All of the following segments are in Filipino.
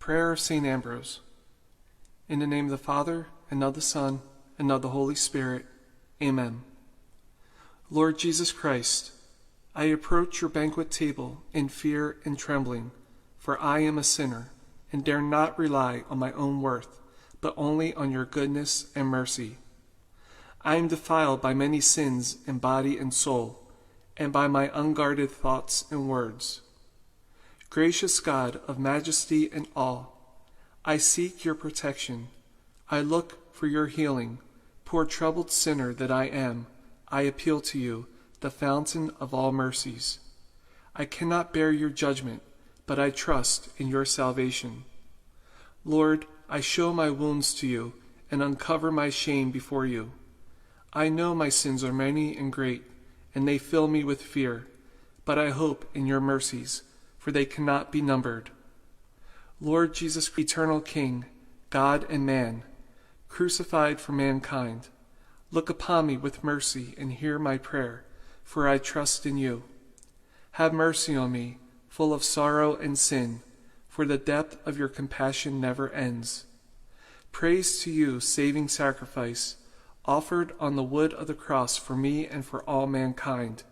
Prayer of St. Ambrose. In the name of the Father, and of the Son, and of the Holy Spirit. Amen. Lord Jesus Christ, I approach your banquet table in fear and trembling, for I am a sinner, and dare not rely on my own worth, but only on your goodness and mercy. I am defiled by many sins in body and soul, and by my unguarded thoughts and words. Gracious God of majesty and awe, I seek your protection. I look for your healing. Poor troubled sinner that I am, I appeal to you, the fountain of all mercies. I cannot bear your judgment, but I trust in your salvation. Lord, I show my wounds to you and uncover my shame before you. I know my sins are many and great, and they fill me with fear, but I hope in your mercies, for they cannot be numbered. Lord Jesus, eternal King, God and man, crucified for mankind, look upon me with mercy and hear my prayer, for I trust in you. Have mercy on me, full of sorrow and sin, for the depth of your compassion never ends. Praise to you, saving sacrifice, offered on the wood of the cross for me and for all mankind.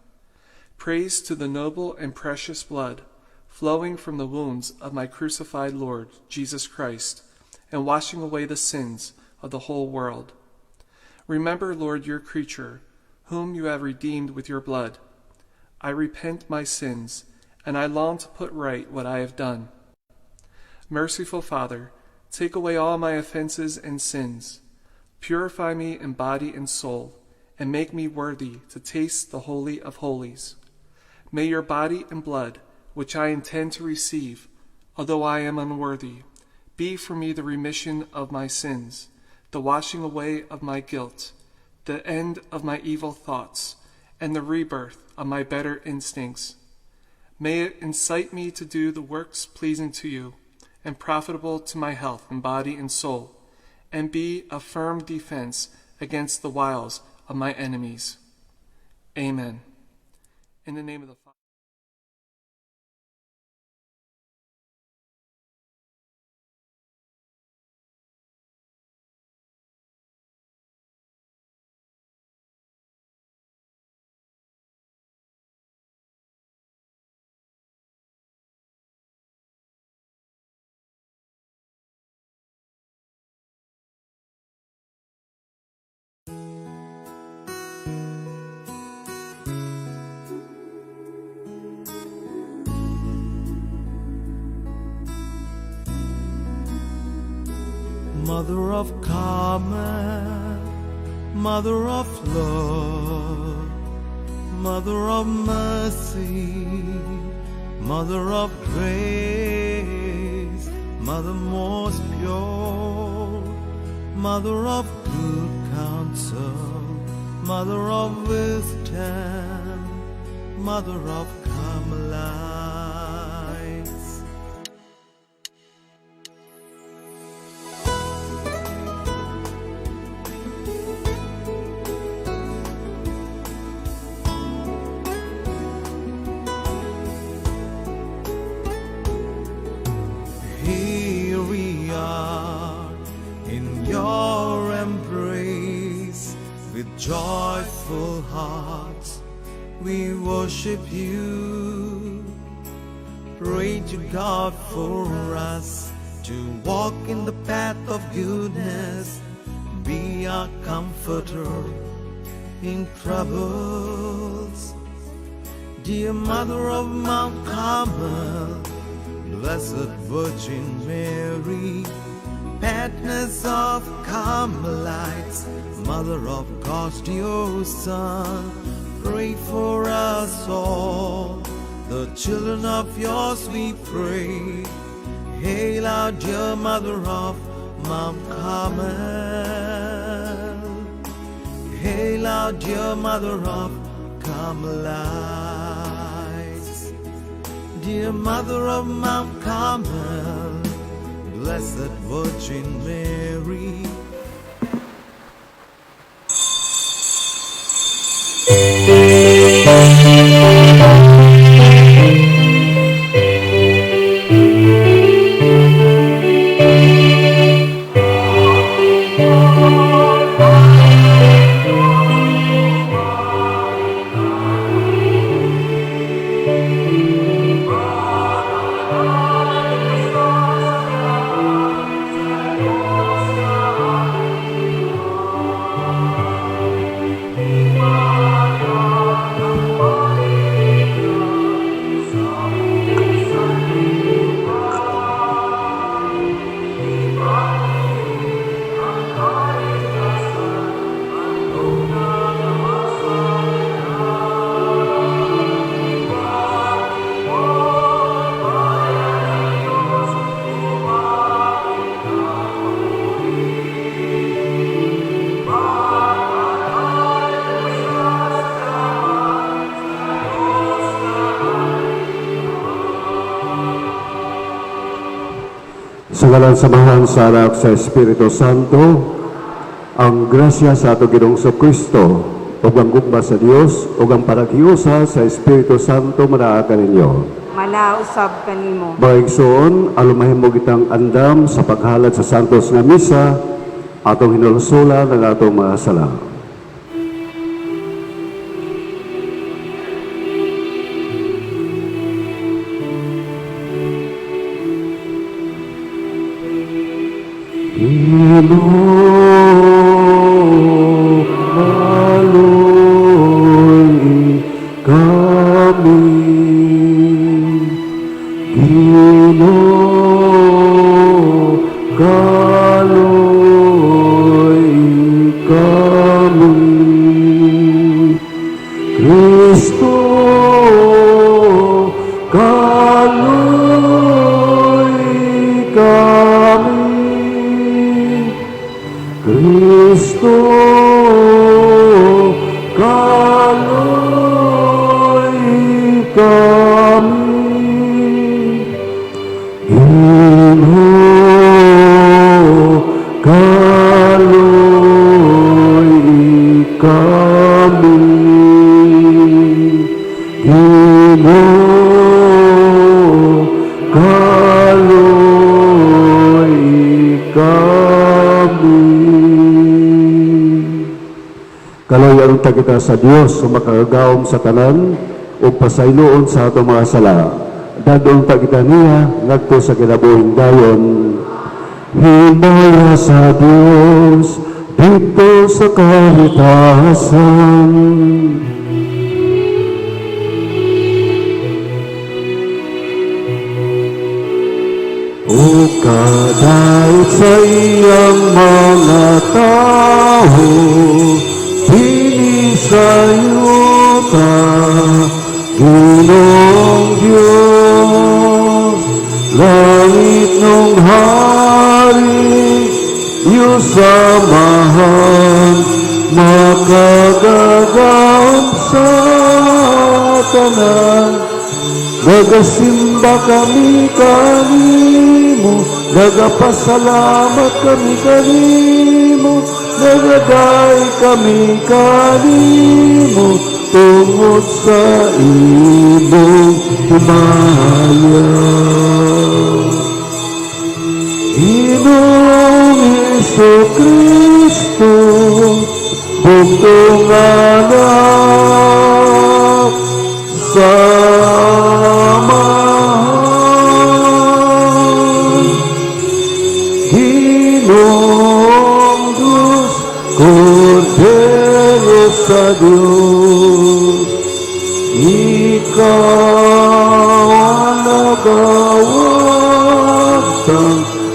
Praise to the noble and precious blood, flowing from the wounds of my crucified Lord, Jesus Christ, and washing away the sins of the whole world. Remember, Lord, your creature, whom you have redeemed with your blood. I repent my sins, and I long to put right what I have done. Merciful Father, take away all my offenses and sins. Purify me in body and soul, and make me worthy to taste the Holy of Holies. May your body and blood, which I intend to receive, although I am unworthy, be for me the remission of my sins, the washing away of my guilt, the end of my evil thoughts, and the rebirth of my better instincts. May it incite me to do the works pleasing to you, and profitable to my health in body and soul, and be a firm defense against the wiles of my enemies. Amen. In the name of the Father. Mother of Carmel, Mother of love, Mother of mercy, Mother of grace, Mother most pure, Mother of good counsel, Mother of wisdom, Mother of Carmelites. Here we are in your embrace, with joyful hearts we worship you. Pray to God for us to walk in the path of goodness, be our comforter in troubles. Dear Mother of Mount Carmel, Blessed Virgin Mary, Patroness of Carmelites, Mother of God's dear Son, pray for us all, the children of yours we pray. Hail our dear Mother of Mount Carmel. Hail our dear Mother of Carmelites. Dear Mother of Mount Carmel, Blessed Virgin Mary. ngalan samahan sa Anak sa Espiritu Santo, ang grasya sa ato Ginoong Kristo, ug ang gugma sa Dios, ug ang parakiusa sa Espiritu Santo manaa kaninyo. Manausab kanimo. Mga igsoon, alumahin mo kitang andam sa paghalad sa Santos nga Misa, atong hinulsulan ng atong mga sala. Kaloyan ta kita sa Dios sumakagawom sa tanan o pasayloon sa atong mga sala. Dadong ta kita niya ngadto sa kinabuhing dayon. Himaya sa Dios dito sa kahitasan. O kadait sa iyang mga tao, Pinisa-yuta, Ginong Diyos, langit nung hari, iyong samahan, makagagawin sa tanan. Nagasimba kami kanimo, nagapasalamat kami kanimo, nagaday kami kanimo, tungod sa imong himaya. Ginoong Jesucristo, bugtong anak, samahan, Ginoong Diyos, Kordero sa Diyos, Ikaw ang nagawagtang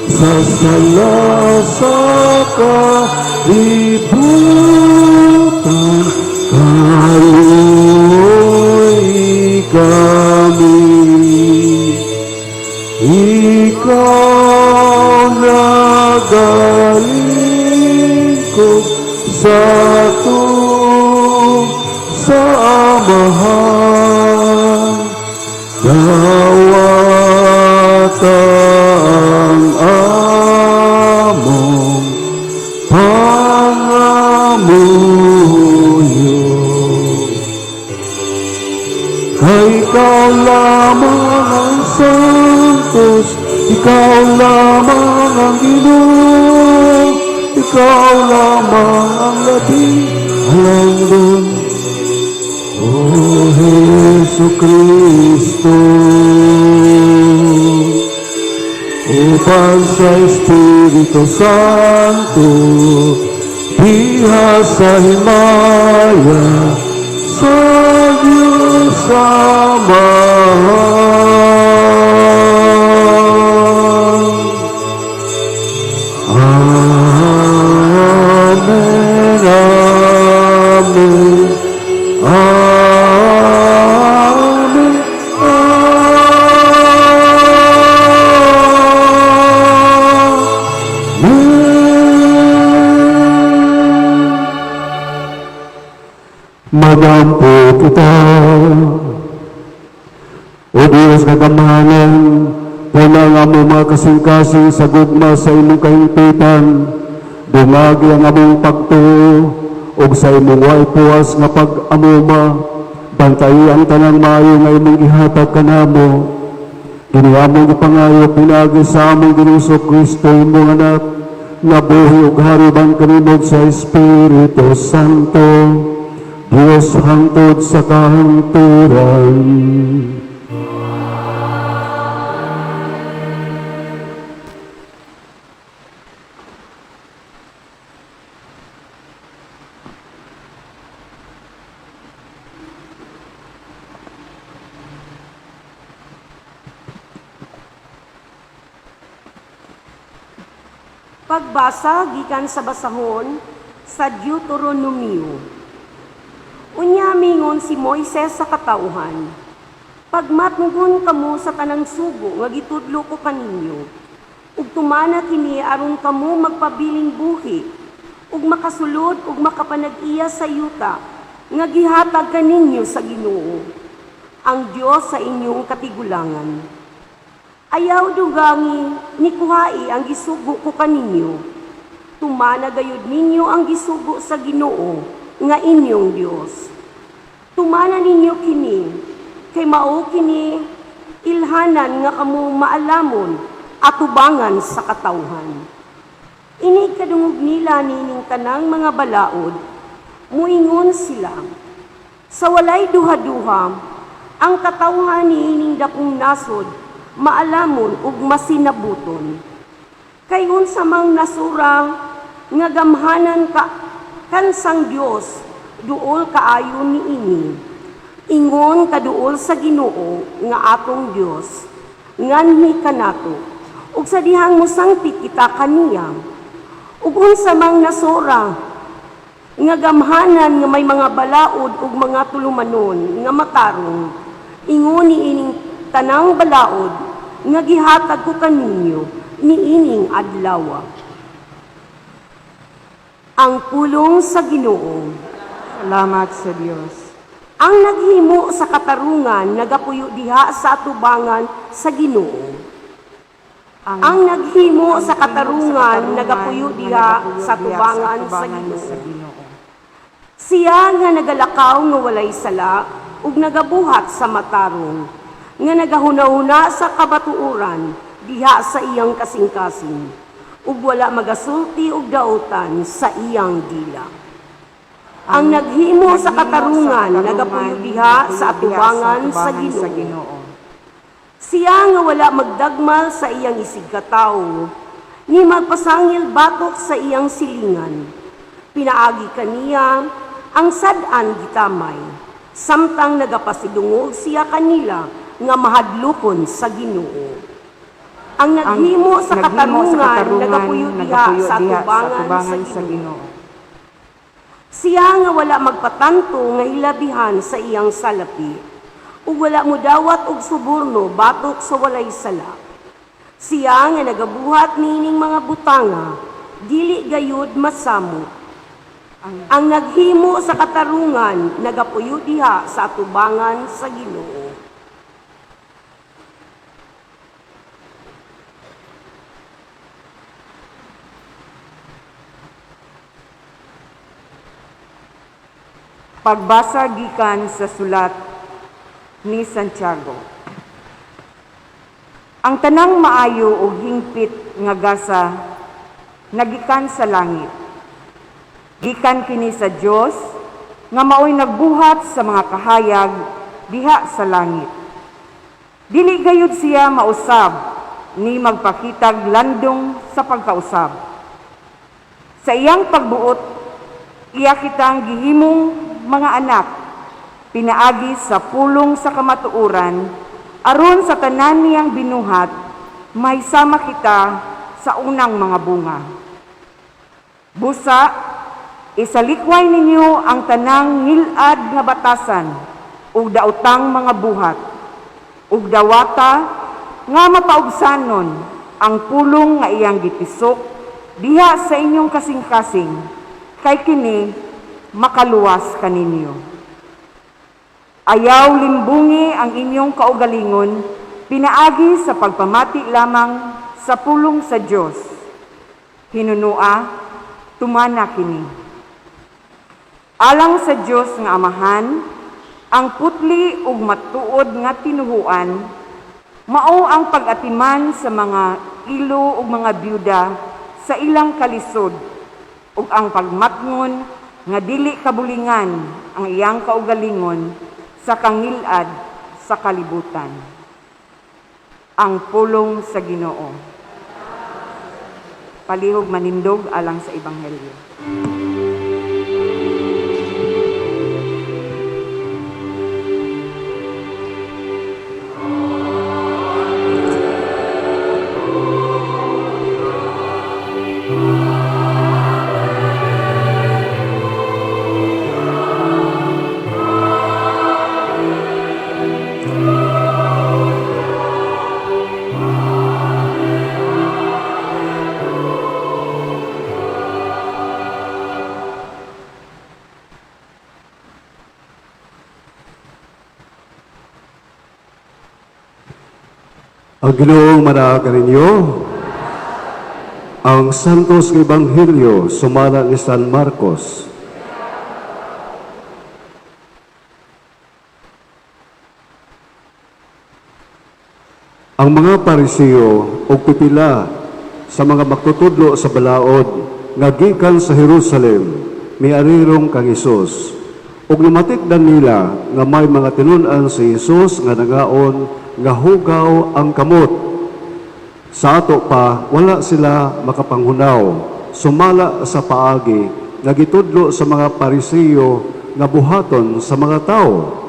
sa sala sa kalibutan, kayo'y kami. Ikaw nagalingkod sa sa amahan, dawatang among pangamuyo. Ikaw lamang ang Santos, Ikaw lamang ang Ginoo, Ikaw lamang ang labing halangdon. O Jesucristo, upang sa Espiritu Santo, diha sa himaya, sa Diyos Amahan. Amen, Amen, Amen, Magampo kita, O Diyos kagamanan, Puna nga mo mga kasing-kasing sa gugma sa imong kahimpitan, dungagi ang among pagtuo, o sa imong way puwas nga pag-amuma, bantayi ang tanang maayo nga imong ihatag kanamo. Kini among ipangayo pinagi sa among Ginoong Kristo imong anak, nga buhi ug hariban kanimod sa Espiritu Santo, Dios hangtod sa kahangturan. Pagbasa gikan sa basahon sa Deuteronomio. Unya mingon si Moises sa katauhan, pagmatnugon kamo sa tanang sugo nga gitudlo ko kaninyo, ug tumana kini aron kamo magpabiling buhi, ug makasulod ug makapanag-iya sa yuta nga gihatag kaninyo sa Ginoo, ang Dios sa inyong katigulangan. Ayaw dugangi ni kuhai ang gisugo ko kaninyo. Tumana gayud ninyo ang gisugo sa Ginoo nga inyong Dios. Tumana ninyo kini, kay mao kini ilhanan nga kamo maalamon at tubangan sa katawhan. Ini kadungog nila nining tanang mga balaod, muingon sila. Sa walay duha-duha, ang katawhan niining dakong nasod, maalamon ug masinabuton. Kay unsa mang nasura nga gamhanan ka kansang Dios duol kaayo niini. Ingon kaduol sa Ginoo nga atong Dios nganhi kanato ug sa dihang mosangpit kita kaniya. Ug unsa mang nasura nga gamhanan nga may mga balaod ug mga tulumanon nga matarong, ingon niining tanang balaod nga gihatag ko kaninyo niining adlaw. Ang pulong sa Ginoo. Salamat sa Dios. Ang naghimo sa katarungan nagapuyo diha sa atubangan sa Ginoo. Ang naghimo sa katarungan nagapuyo diha sa atubangan sa Ginoo. Siya nga nagalakaw nga walay sala ug nagabuhat sa matarong, nga nagahuna-huna sa kabatuuran diha sa iyang kasing-kasing, ug wala magasulti og daotan sa iyang dila. Ang naghimo sa katarungan nagapuyo diha sa atubangan sa Ginoo. Siya nga wala magdagmal sa iyang isig katawo, ni magpasangil batok sa iyang silingan. Pinaagi kaniya ang sad-an gitamay, samtang nagapasidungog siya kanila nga mahadlokon sa Ginoo. Ang naghimo sa katarungan nagapuyo diha sa atubangan sa Ginoo. Siya nga wala magpatanto nga hilabihan sa iyang salapi, ug wala mo dawat og suborno batok sa walay sala. Siya nga nagabuhat nining mga butanga, dili gayud masamot. Ang naghimo sa katarungan nagapuyo diha sa atubangan sa Ginoo. Pagbasa gikan sa sulat ni Santiago. Ang tanang maayo o hingpit nga gasa nagikan sa langit. Gikan kini sa Dios nga maoy nagbuhat sa mga kahayag diha sa langit. Dili gayud siya mausab ni magpakitag landong sa pagkausab. Sa iyang pagbuot, iya kitang gihimong mga anak, pinaagi sa pulong sa kamatuuran, aron sa tanan niyang binuhat, may sama kita sa unang mga bunga. Busa, isalikway ninyo ang tanang ngilad nga batasan, ug daotang mga buhat, ug dawata nga mapaubsanon ang pulong nga iyang gitisok diha sa inyong kasing-kasing, kay kini makaluwas kaninyo. Ayaw limbungi ang inyong kaugalingon, Pinaagi sa pagpamati lamang sa pulong sa Dios. Hinunua, tumana kini. Alang sa Dios nga Amahan, ang putli ug matuod nga tinuhuan, mao ang pag-atiman sa mga ilo ug mga byuda sa ilang kalisod, ug ang pagmatngon nga dili kabulingan ang iyang kaugalingon sa kangilad sa kalibutan. Ang pulong sa Ginoo. Palihog manindog alang sa Ebanghelyo. Ang Ginoong managa ninyo, ang Santos Ebanghelyo sumala ni San Marcos. Ang mga Parisiyo o pipila sa mga magtutudlo sa balaod nga gikan sa Jerusalem miarirong kang Hesus. Ug lumatikdan nila nga may mga tinun-an si Hesus nga nangaon nga hugaw ang kamot. Sa ato pa, wala sila makapanghunaw. Sumala sa paagi, nga gitudlo sa mga Parisiyo nga buhaton sa mga tao.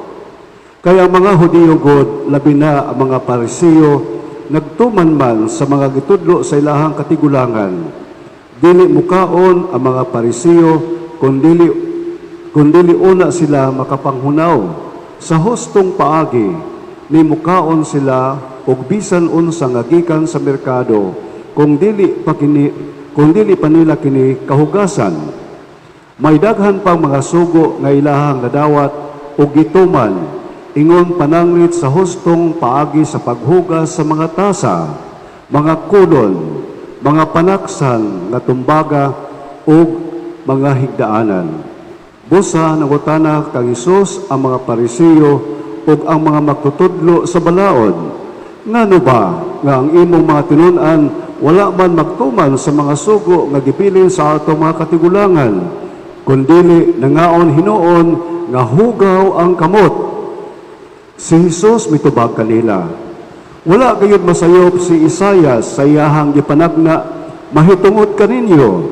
Kaya ang mga Hudiyo god, labi na ang mga Parisiyo, nagtuman man sa mga gitudlo sa ilahang katigulangan. Dili mukaon ang mga Parisiyo, kundili una sila makapanghunaw. Sa hustong paagi, ni mukaon sila og bisan unsa nga gikan sa merkado kung dili pa nila kini kahugasan. May daghan pang mga sugo nga ilahang nadawat og gituman ingon pananglit sa hustong paagi sa paghugas sa mga tasa, mga kulon, mga panaksan nga tumbaga ug mga higdaanan. Busa nangutana kang Hesus ang mga Parisiyo ug ang mga magtutudlo sa balaod. Ngano ba nga ang imong mga tinun-an wala man magtuman sa mga sugo nga gipilin sa ato mga katigulangan, kundili nangaon hinuon nga hugaw ang kamot. Si Hesus mitubag kanila, wala gayud masayop si Isaias sa iyahang gipanagna, mahitungod kaninyo,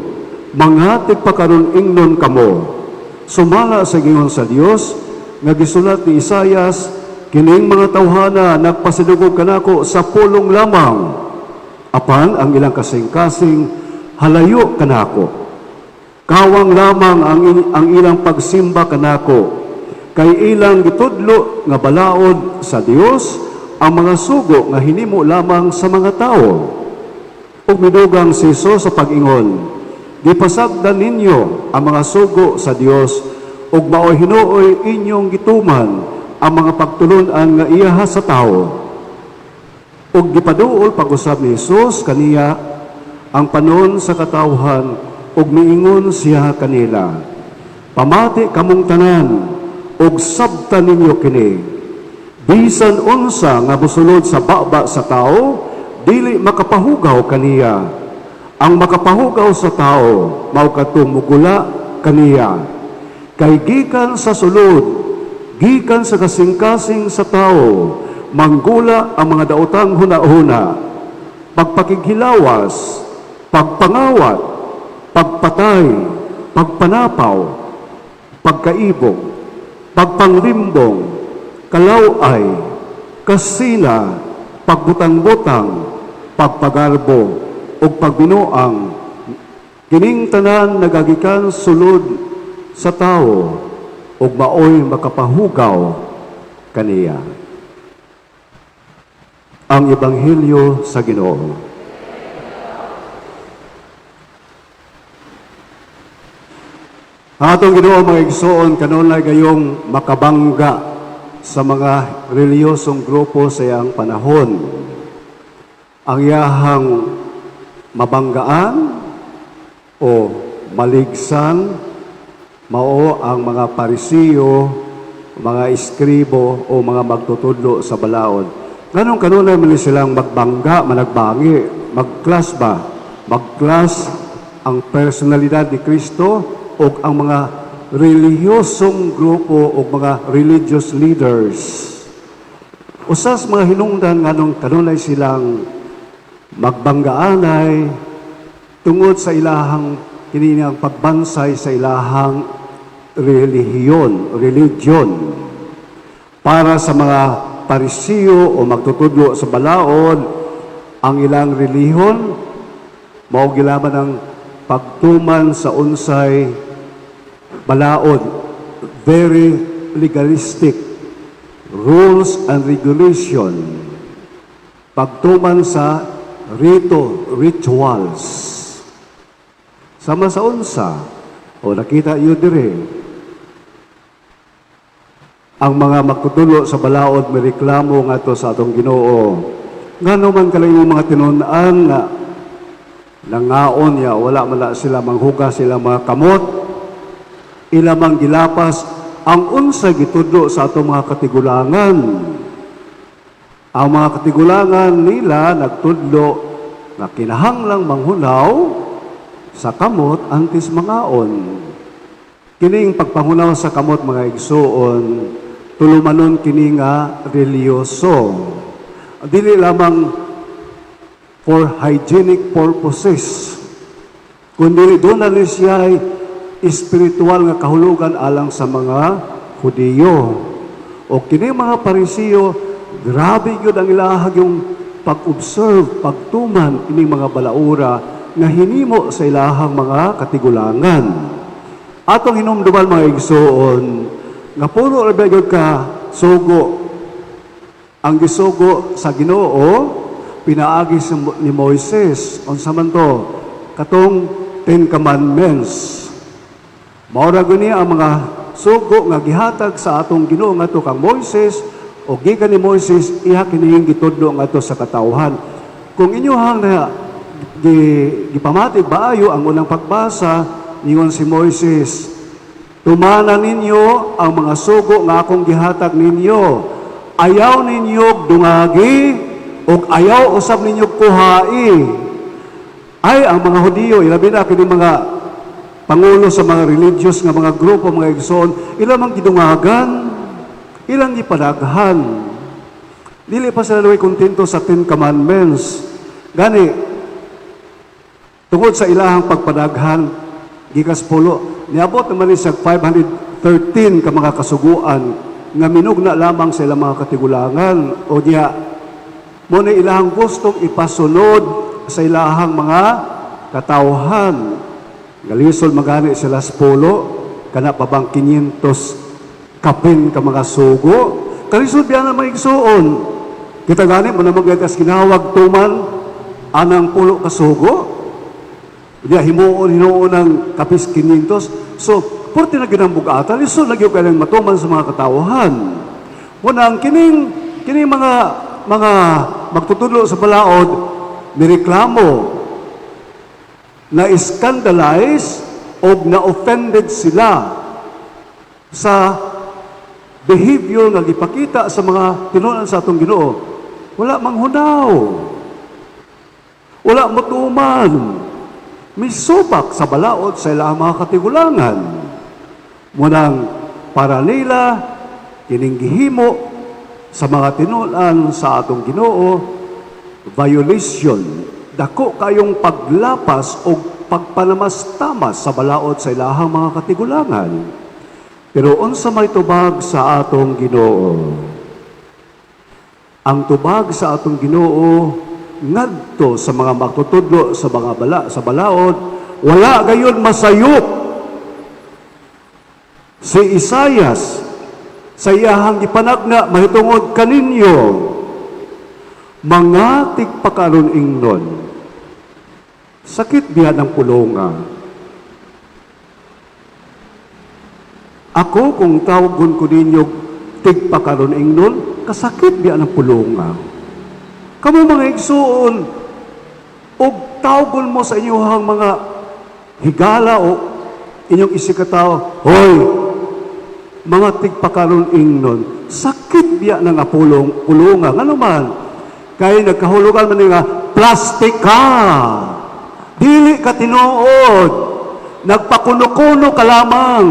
manghatig pa karon ingnon kamo. Sumala sa gingon sa Dios, nga gisulat ni Isaias, kining mga tawhana nagpasidugog kanako sa pulong lamang. Apan ang ilang kasing-kasing halayo kanako. Kawang lamang ang ilang pagsimba kanako. Kay ilang gitudlo nga balaod sa Dios ang mga sugo nga hinimo lamang sa mga tao. Ug midugang si Hesus sa pag-ingon, gipasagdan ninyo ang mga sugo sa Dios ug maoy hinuoy inyong gituman ang mga pagtulon-an nga iyaha sa tao. Ug gipaduol pag-usab ni Hesus kaniya ang panon sa katawhan ug miingon siya kanila, pamati kamong tanan ug sabtan ninyo kini. Bisan unsa nga busulod sa baba sa tao, dili makapahugaw kaniya. Ang makapahugaw sa tao mao kadtong mugula kaniya. Kay gikan sa sulod, gikan sa kasing-kasing sa tao, manggula ang mga daotang huna-huna, pagpakighilawas, pagpangawat, pagpatay, pagpanapaw, pagkaibog, pagpanglimbong, kalaway, kasila, pagbutang-butang, pagpagarbo, o pagbinuang. Kining tanan nagagikan sulod sa tao ug maoy makapahugaw kaniya. Ang Ebanghelyo sa Ginoo. Ang atong Ginoo mga igsoon kanunay gayong makabangga sa mga reliyosong grupo sa iyang panahon. Ang iyahang mabanggaan o maligsan mao ang mga Parisiyo, mga iskribo o mga magtutudlo sa balaod. Ganong kanunay man silang magbangga, managbangi, magklas ba? Magklas ang personalidad ni Kristo o ang mga relihiyosong grupo o mga religious leaders. Usas mga hinungdan nganong kanunay silang magbanggaanay tungod sa ilahang kininyang pagbansay sa ilahang religion. Para sa mga Parisiyo o magtutudlo sa balaod, ang ilang relihiyon mao gilaban ang pagtuman sa unsay balaod, very legalistic rules and regulation, pagtuman sa rituals. Sama sa unsa, o nakita iyo dire, ang mga magtutulo sa balaod may reklamo nga to sa atong Ginoo. Ngano man kalayo mga tinun-an nga nangaon ya, wala man sila manghuga sila mga kamot, ilamang gilapas ang unsa gitudlo sa atong mga katigulangan. Ang mga katigulangan nila nagtudlo na kinahanglang manghunaw sa kamot antes mangaon. Kining pagpangunaw sa kamot mga igsoon, tulumanon kini nga reliyoso. Dili lamang for hygienic purposes, kundi doon na siya ay espiritual nga kahulugan alang sa mga Hudiyo. O kini mga Parisiyo, grabe yun ang ilahag yung pag-observe, pagtuman kining mga balaura nga hinimo sa ilahang mga katigulangan. Atong hinumduman mga igsoon, nga puro rabagod ka sugo. Ang gisugo sa Ginoo pinaagi ni Moises unsa man to katong 10 commandments. Maura guni ang mga sugo nga gihatag sa atong Ginoo ngadto kang Moises o gikan ni Moises iha kining gitudlo ngadto sa katawhan. Kung inyohang na gipamati baayo ang unang pagbasa ningon si Moises, tumana ninyo ang mga sugo nga akong gihatag ninyo. Ayaw ninyo dungagi o ayaw usab ninyo kuhai. Ay, ang mga Hudiyo, ilabi na kini mga pangulo sa mga religious nga mga grupo, mga igsoon, ilang gidungagan, ilang gipadaghan. Dili pa sila naway kontento sa 10 commandments. Gani, tungod sa ilahang pagpadaghan, gikas pulo, niabot naman sa 513 ka mga kasuguan nga minugna lamang sa ilang mga katigulangan o niya mo na ilahang gustong ipasunod sa ilahang mga katawhan. Galisol magani sila sa pulo, kana pa bang 500 kapin ka mga sugo. Kalisod biya na mga igsoon. Kita gani mo na magagas kinawag tuman anang pulo ka sugo. Diya hinuon ng kapis 500. So, porti na ginambog ata, liso lagi ko kailang matuman sa mga katawhan. Muna ang kining mga magtutudlo sa balaod, nireklamo na scandalize o na-offended sila sa behavior nga gipakita sa mga tinunan sa atong Ginoo. Wala manghunaw. Wala matuman. Misubak sa balaod sa ilang mga katigulangan. Munang para nila kining gihimo sa mga tinunan sa atong Ginoo, violation, dako kayong paglapas o pagpanamastamas sa balaod sa ilahang mga katigulangan. Pero unsa may tubag sa atong Ginoo? Ang tubag sa atong Ginoo ngadto sa mga magtutudlo sa mga sa balaod, wala gayon masayop. Si Isaias sa iyahang gipanagna mahitungod kaninyo, mga tigpakaron ingnon, sakit biya ng pulonga. Ako kung tawgon ko ninyo tigpakaron ingnon, kasakit biya ng pulunga. Kamo mga igsuon, og tawgon mo sa inyong mga higala o inyong isikataw, hoy, mga tigpakaron ingnon, sakit biya ng pulunga. Nga naman, kaya nagkahulugan man nga, plastic ka, dili ka tinuod, nagpakuno-kuno ka lamang.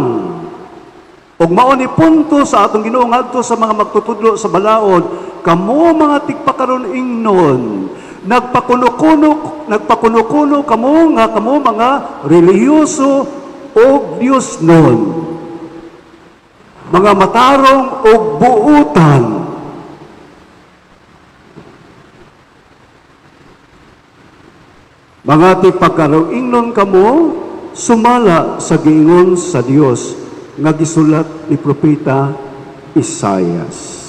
Og mao ni punto sa atong Ginoo ngadto sa mga magtutudlo sa balaod, kamo mga tigpakaron ingnon, nagpakuno-kuno kamo mga relihiyoso og Dios nun, mga matarong og buutan. Mga tigpakaron ingnon kamo, sumala sa giingon sa Dios nga gisulat ni propeta Isaias.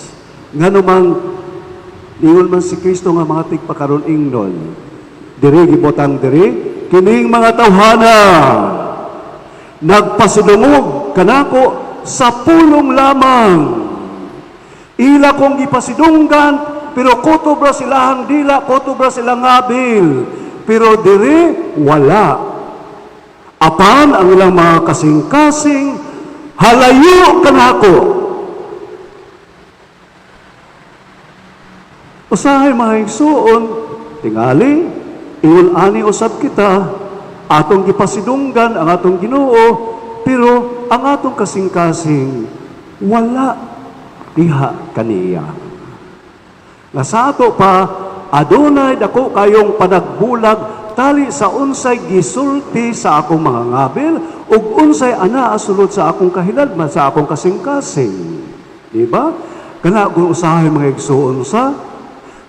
Nganumang niingon man si Kristo nga mga tigpakaron ingnon, diri gibotang diri kining mga tawhana nagpasidungog kanako sa pulong lamang. Ila kong gipasidunggan, pero kutobra silahang dila, kutobra silang ngabil, pero diri wala. Apan ang ilang mga kasing-kasing, halayo kanako. Usahay mga igsuon, tingali, iul ani usab kita, atong gipasidunggan ang atong Ginoo, pero ang atong kasing-kasing wala diha kaniya. Nga sa ato pa, adunay dako kayong panagbulag tali sa unsay gisulti sa akong mga ngabil ug unsay ana asulod sa akong kahiladman sa akong kasing-kasing. Di ba? Kana kung usahay mga igsuon sa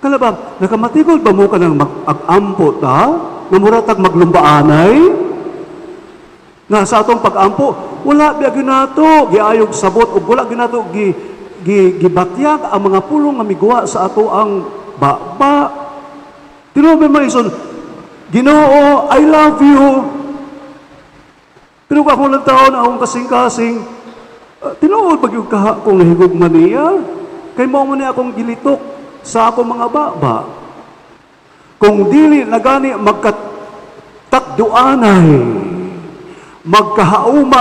kana ba nakamatigol ba mo ka nang mag-ampo ta? Namuratag maglumbaanay? Na sa atong pag-ampo, wala biya ginato giayog sabot ug wala ginato gibatyag ang mga pulong nga miguwa sa ato ang baba. Tinuod ba maison, Ginoo, I love you. Pero ako ng taon akong kasing-kasing, tinuod ba yung kaha kong nahigugman niya? Kay mo niya akong gilitok sa akong mga baba. Kung dili na gani magkatakduanay,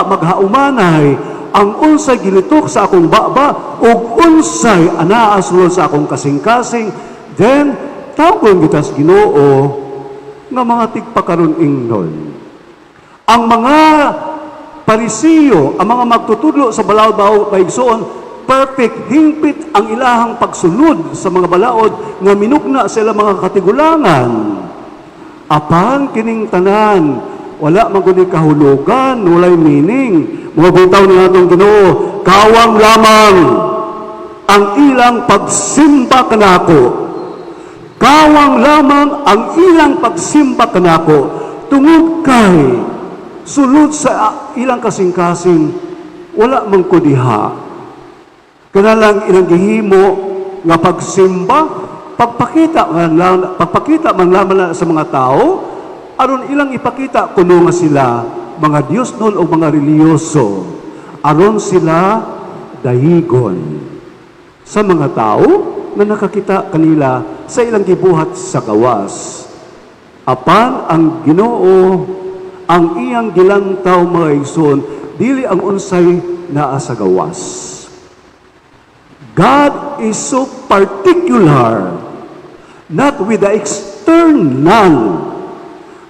maghaumanay, ang unsay gilitok sa akong baba, ug unsay anaa sulod sa akong kasing-kasing, then tawgon kita sa Ginoo nga mga tigpakaron ingnon. Ang mga Parisiyo, ang mga magtutudlo sa balaod paigsoon, perfect hingpit ang ilahang pagsulod sa mga balaod nga minugna sila mga katigulangan. Apan kining tanan, wala maguni kahulugan, walay meaning. Mga butaw ni atong Ginoo, kawang lamang ang ilang pagsimba kanako. Kawang lamang ang ilang pagsimba kanako, tungod kay sulod sa ilang kasing-kasing, wala man ko diha. Kanalang ilang gihimo nga pagsimba, pagpakita man lamang sa mga tao, aron ilang ipakita kuno nga sila mga Dios nun o mga reliyoso, aron sila dahigon sa mga tao na nakakita kanila sa ilang gibuhat sa gawas. Apan ang Ginoo, ang iyang gilantaw mga igsoon, dili ang unsay naa sa gawas. God is so particular, not with the external,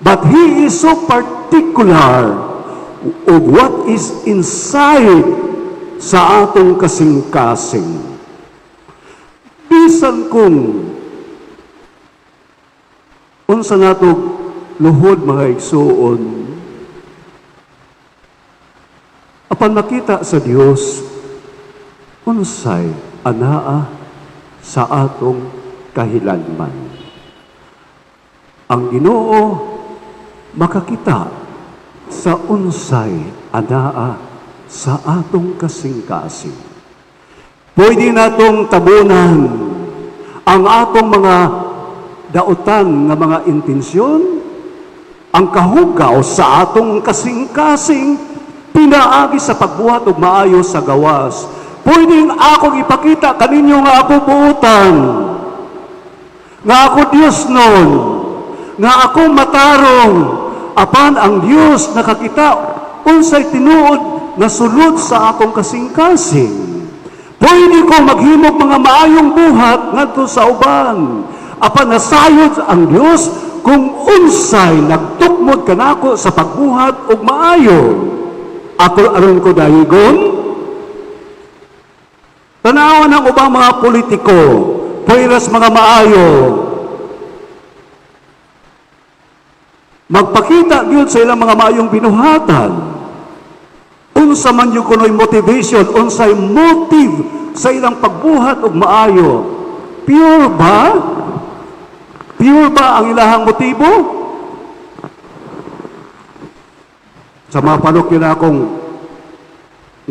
but He is so particular of what is inside sa atong kasing-kasing. Bisan kung unsa nato luhod mga igsuon, apan makita sa Dios unsay anaa sa atong kahilanman. Ang Ginoo makakita sa unsay anaa sa atong kasing-kasing. Pwede natong tabunan ang atong mga dautan nga mga intensyon, ang kahugaw sa atong kasing-kasing, pinaagi sa pagbuhat og maayo sa gawas. Pwedeng akong ipakita kaninyo nga ako buutan, nga ako Diyos nun, nga ako matarong, apan ang Diyos nakakita unsay tinuod na sulod sa akong kasing-kasing. Pwede ko maghimog mga maayong buhat ngadto sa uban, apan nasayod ang Diyos kung unsay nagtukmod kanako sa pagbuhat og maayo. Ako aron ko dahigon. Tanawan ang ubang mga politiko, pweras mga maayo. Magpakita gyud sa ilang mga maayong binuhatan. Unsa man yung kuno'y motivation, unsay motive sa ilang pagbuhat og maayo. Pure ba? Pure ba ang ilahang motibo? Sa mga panukyo na akong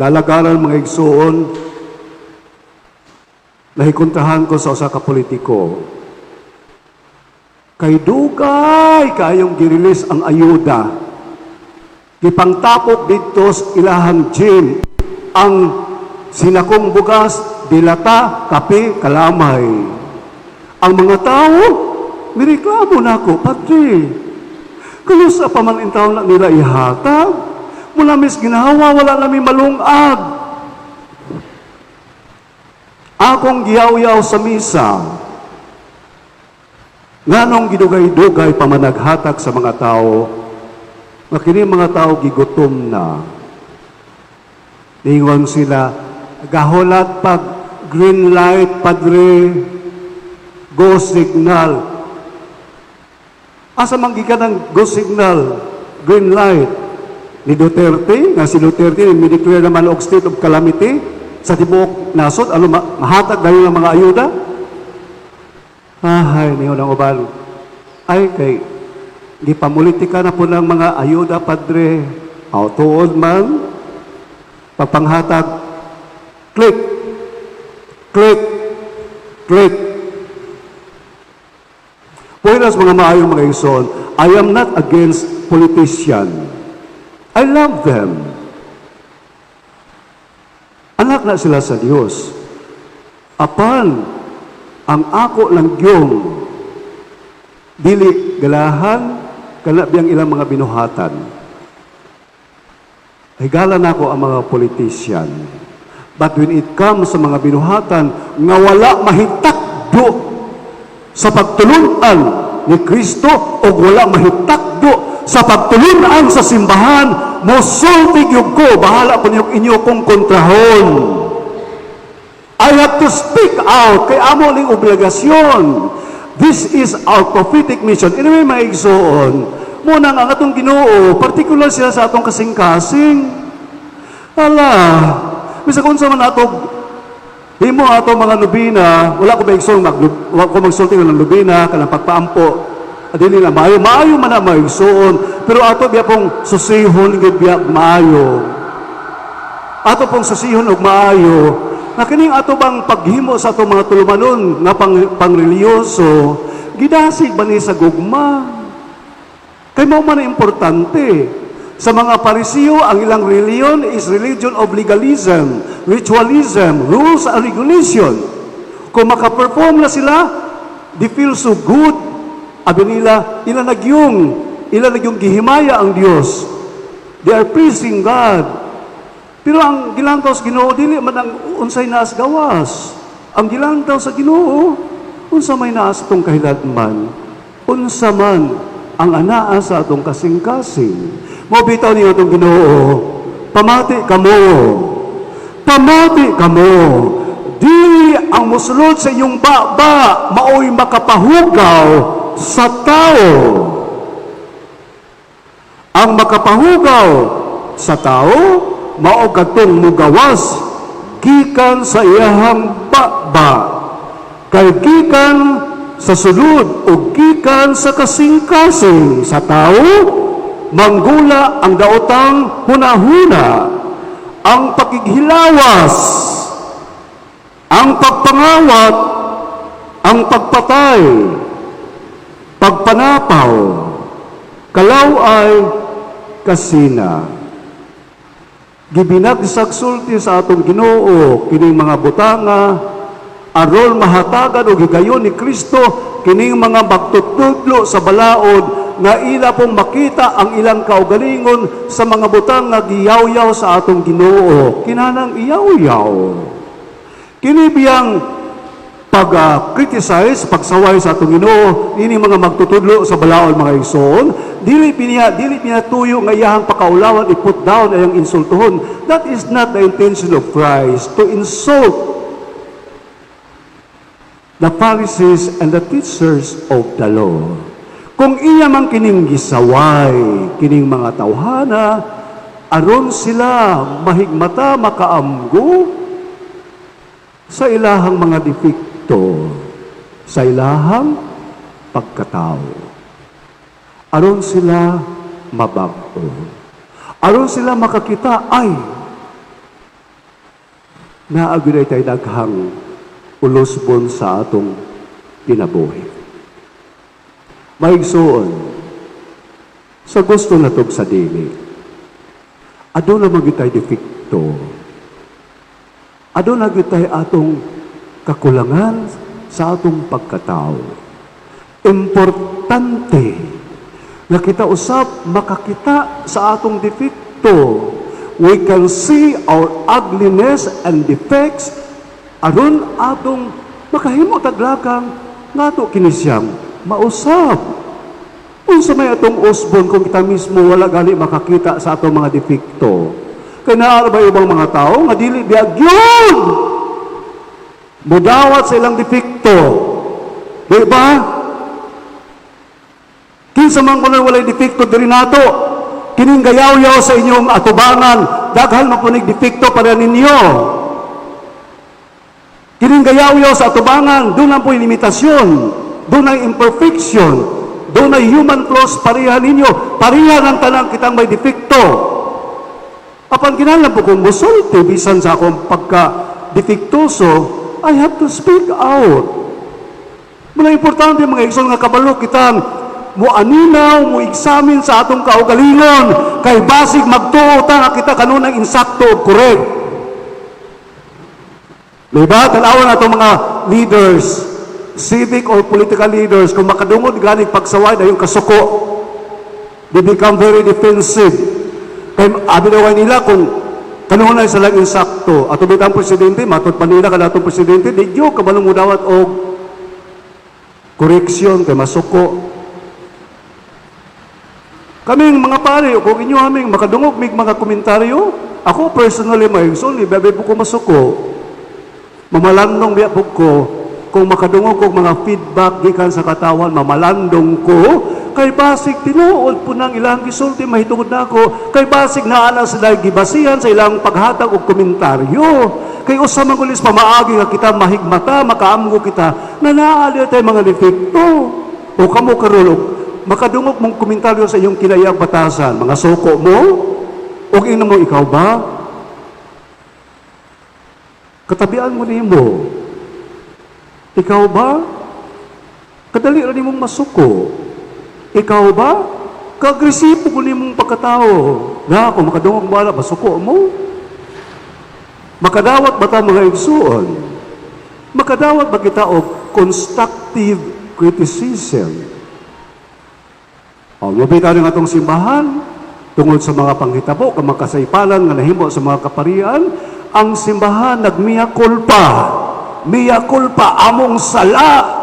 lalagaran mga igsuon, nahikuntahan ko sa usa ka politiko. Kay dugay kayong girilis ang ayuda. Gipangtapok dito sa ilahang gym ang sinakong bugas, dilata, kape, kalamay. Ang mga tao, nireklamo na ako, Padre, kalusa pa man in taon na nila ihatag, mula mis ginawa, wala namin malungag. Akong giyaw-yaw sa misa, nganong gidugay-dugay pa man naghatag sa mga tao, nga kini mga tao gigutom na. Ingon sila, gahulat pag green light, Padre, go signal. Asa man gikan ang go signal, green light? Ni Duterte, nga si Duterte, may-declare naman og state of calamity sa tibuok nasod, ano, mahatag dahil ng mga ayuda? Ay, niyo nang uban. Ay, kay gipamulitika na po ng mga ayuda, Padre. Tuod man, pagpanghatag, click, click, click. Pwede mga maayong mga ison, I am not against politician. I love them. Anak na sila sa Diyos. Apan, ang ako lang yung dili galahan, kanabiyang ilang mga binuhatan. Higalan ako ang mga politician. But when it comes sa mga binuhatan, nga wala mahitakdo sa pagtulunan ni Kristo o wala mahitakdo sa pagtulunan sa simbahan, mosultig yung ko, bahala po niyong inyo kong kontrahon. I have to speak out, kay amo ning obligasyon. This is our prophetic mission. Anyway, maigsoon, muna nga atong Ginoo, particular sila sa atong kasing-kasing. Ala, bisa kung sa man atong himo ato mga lubina, wala ko maigsoon, wala ko magsulti ng lubina, kanang pagpaampo, at hindi na maayo man na maigsoon, pero ato biya pong susihon, biya maayo. Ato pong susihon og maayo, na kining ato bang paghimo sa ato mga tulumanon nga pangreliyoso, gidasig ba ni sa gugma? Kay mo man importante. Sa mga Parisiyo, ang ilang reliyon is religion of legalism, ritualism, rules and regulation. Kung makaperform na sila, they feel so good. Abi nila, ilagyong gihimaya ang Diyos. They are praising God. Pero ang gilantaw sa Ginoo dili man ang unsay naas gawas. Ang gilantaw sa Ginoo unsa may naas tong kahiladman. Unsa man ang anaa sa atong kasing-kasing. Mo bitaw niyo itong Ginoo. Pamati kamo. Pamati kamo. Di ang musulod sa inyong baba maoy makapahugaw sa tao. Ang makapahugaw sa tao mao katong mugawas gikan sa iyahang baba. Kay gikan sa sulod o gikan sa kasing-kasing sa tao, manggula ang daotang hunahuna, ang pakighilawas, ang pagpangawat, ang pagpatay, pagpanapaw, kalaway, kasina. Gibinagsag sulti sa atong Ginoo kining mga butanga aron mahatagan og higayon ni Kristo kining mga magtutudlo sa balaod nga ila pong makita ang ilang kaugalingon sa mga butang nga giyaw-yaw sa atong Ginoo. Kinanang iyaw-yaw. Kini biyang pag-criticize, pagsaway sa atong Ginoo, ini mga magtutudlo sa balaod mga igsoon, dili pinatuyo nga iyahang pakaulawan i-put down ayang insultuhon. That is not the intention of Christ, to insult the Pharisees and the teachers of the law. Kung iya man kining gisaway, kining mga tawhana, aron sila mahigmata makaamgo sa ilahang mga depekto, sa ilahang pagkatao. Aron sila mabag-o. Aron sila makakita, ay, naagulay tayo daghang ulusbon sa atong kinabuhi. Maigsoon, sa gusto natog sa dili, aduna magitay defekto, aduna magitay atong kakulangan sa atong pagkatao. Importante na kita usab makakita sa atong defekto. We can see our ugliness and defects aron atong makahimo taglakang nato kini siyang mausap. Unsa may atong usbon kung kita mismo wala gali makakita sa atong mga depekto. Kaya naa ba ibang mga tao nga dili biag yun mudawat sa ilang depekto. Di ba? Kinsa man kuno walay depekto diri nato, kining gayaw-yaw sa inyong atubangan, daghan mapunig depekto para ninyo. Kining gayaw-yaw sa atubangan, doon ang po'y limitasyon, doon ay imperfection, doon ay human flaws, pareha ninyo, pareha ng tanang kitang may depekto. Apan kinahanglan po kung musulti, bisan sa akong pagka-depektoso, I have to speak out. Muna importante mga igsoon nga kabalo kitang muaninaw, mu-examine sa atong kaugalingon, kay basig magtuo ta nga kita kanunang insakto o correct. Diba? Tanawan atong mga leaders, civic or political leaders, kung makadungod ganing pagsaway na yung kasuko, they become very defensive. Kaya abinaway nila kung kanunay sa lang insakto. At ubit ang presidente, matod pa nila ka natong presidente, di yun kabalong mudawat o koreksyon kay masuko. Kaming mga pare, kung inyo aming makadungog may mga komentaryo, ako personally, maigsoon, ibabay po ko masuko. Mamalandong biya po ko, kung makadungog kong mga feedback gikan sa katawan, mamalandong ko, kay basig tinuod po ng ilang gisulti, mahitungod na ako, kay basig naala sila gibasihan sa ilang paghatag o komentaryo. Kay usamang ulis pamaagi nga kita mahigmata, makaamgo kita, na naali tayo mga defekto. O kamo karulog, makadungog mong komentaryo sa iyong kinayang batasan, mga suko mo, o ina mo ikaw ba? Katabian mo nimo. Ikaw ba? Kadali rin mong masuko. Ikaw ba? Kagresipo ko nimong pagkatao. Na kung makadungog wala, masuko mo. Makadawat ba ta mga igsuon? Makadawat ba kita og constructive criticism? O, mabita rin atong simbahan, tungod sa mga panghitabo, kamakasaypalan nga nahimo sa mga kaparian, ang simbahan nagmiya kulpa. Miya kulpa, among sala.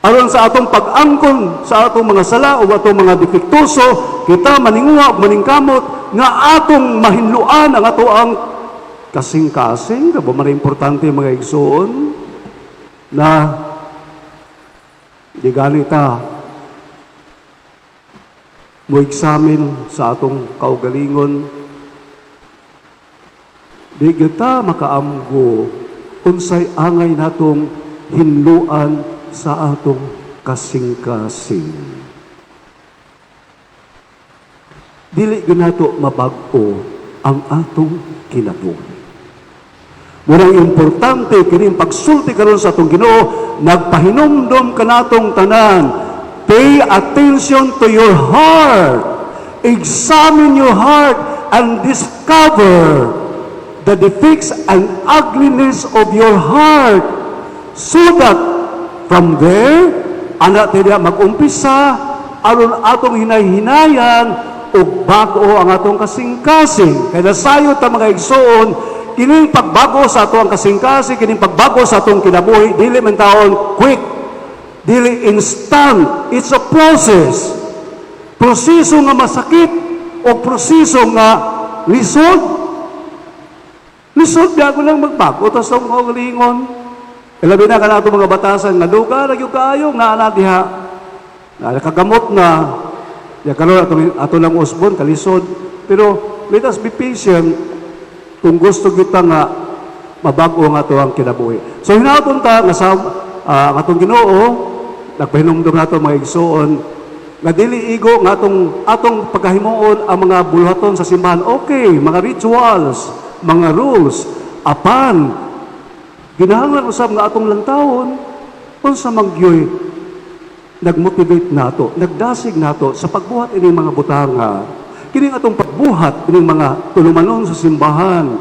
Aron sa atong pag-angkon, sa atong mga sala o atong mga defektuso, kita maninguha o maningkamot nga atong mahinluan ang ato ang kasing-kasing, kaba man importante mga igsoon, na di ganita mo examine sa atong kaugalingon, di kita makaamgo unsay angay natong hinluan sa atong kasing-kasing. Dili ginato mabag-o ang atong kinabuhi. Murang importante kining pagsulti karon sa atong Ginoo, nagpahinumdom kanatong tanan. Pay attention to your heart. examine your heart and discover the defects and ugliness of your heart, so that from there, anak tayo mag-umpisa, aron atong hinay-hinayan, o bago ang atong kasing-kasing. Kaya sayo ta mga igsoon, kining pagbago sa atong kasing-kasing, kining pagbago sa atong kinabuhi, dili man taon quick, dili instant. It's a process. Proseso nga masakit o proseso nga lisod. Lisod na ako lang magbago, tapos ang kaugalingon. Ilabi na ka na itong mga batasan, nga lugar, nagyo kayo, nga diha. Nakagamot na, karon ato lang usbon, kalisod. Pero let us be patient kung gusto kita nga mabago nga ito ang kinabuhi. So hinatong ta, nga sa ang atong Ginoo, nagpahinumdum na ito mga igsoon, nga dili igo nga atong pagkahimuon ang mga buluhaton sa simbahan. Okay, mga rituals, mga rules, apan ginahanglan usab nga atong lantawon unsa magyoy nagmotivate nato, nagdasig nato sa pagbuhat ining mga butanga, kining atong pagbuhat ining mga tulumanon sa simbahan,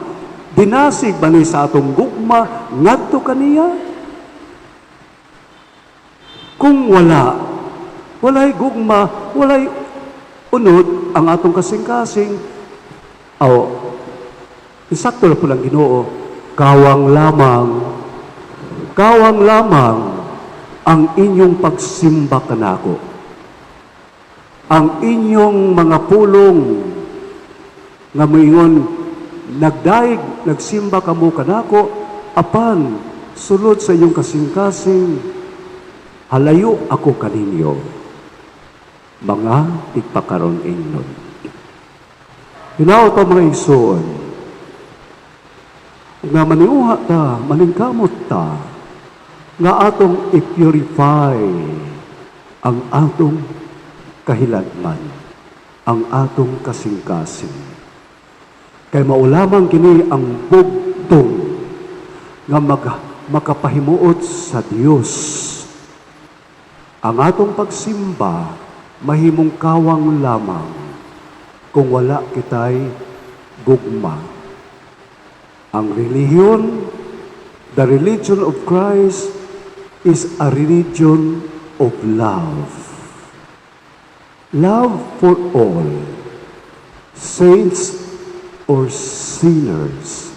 dinasig ba ni sa atong gugma ngadto kaniya? Kung walay gugma, walay unod ang atong kasing-kasing, isakto na po lang Ginoo, kawang lamang ang inyong pagsimba kanako. Ang inyong mga pulong nga moingon, nagdaig, nagsimba kamo kanako, apan sulod sa inyong kasing-kasing, halayo ako kaninyo, mga tigpakaron inyon. Hinaw ito mga igsoon, nga maniuha ta, maningkamot ta, nga atong i-purify ang atong kahiladman, ang atong kasing-kasing. Kay maulamang kini ang bugtong nga makapahimuot sa Dios. Ang atong pagsimba mahimong kawang lamang kung wala kitay gugma. Ang relihiyon, the religion of Christ, is a religion of love. Love for all, saints or sinners.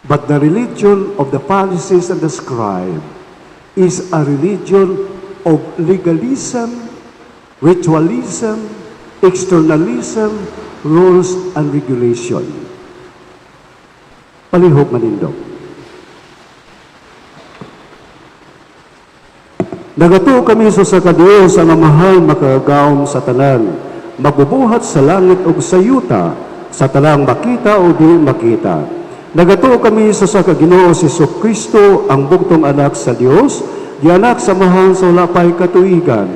But the religion of the Pharisees and the scribes is a religion of legalism, ritualism, externalism, rules and regulation. Palihog manindog. Nagato kami sa Diyos ang mahal makagawom sa tanan, magbubuhat sa langit o sa yuta, sa talang makita o di makita. Nagato kami sa Ginoo si Kristo, ang bugtong anak sa Dios, di anak sa mahal sa lapay katuigan.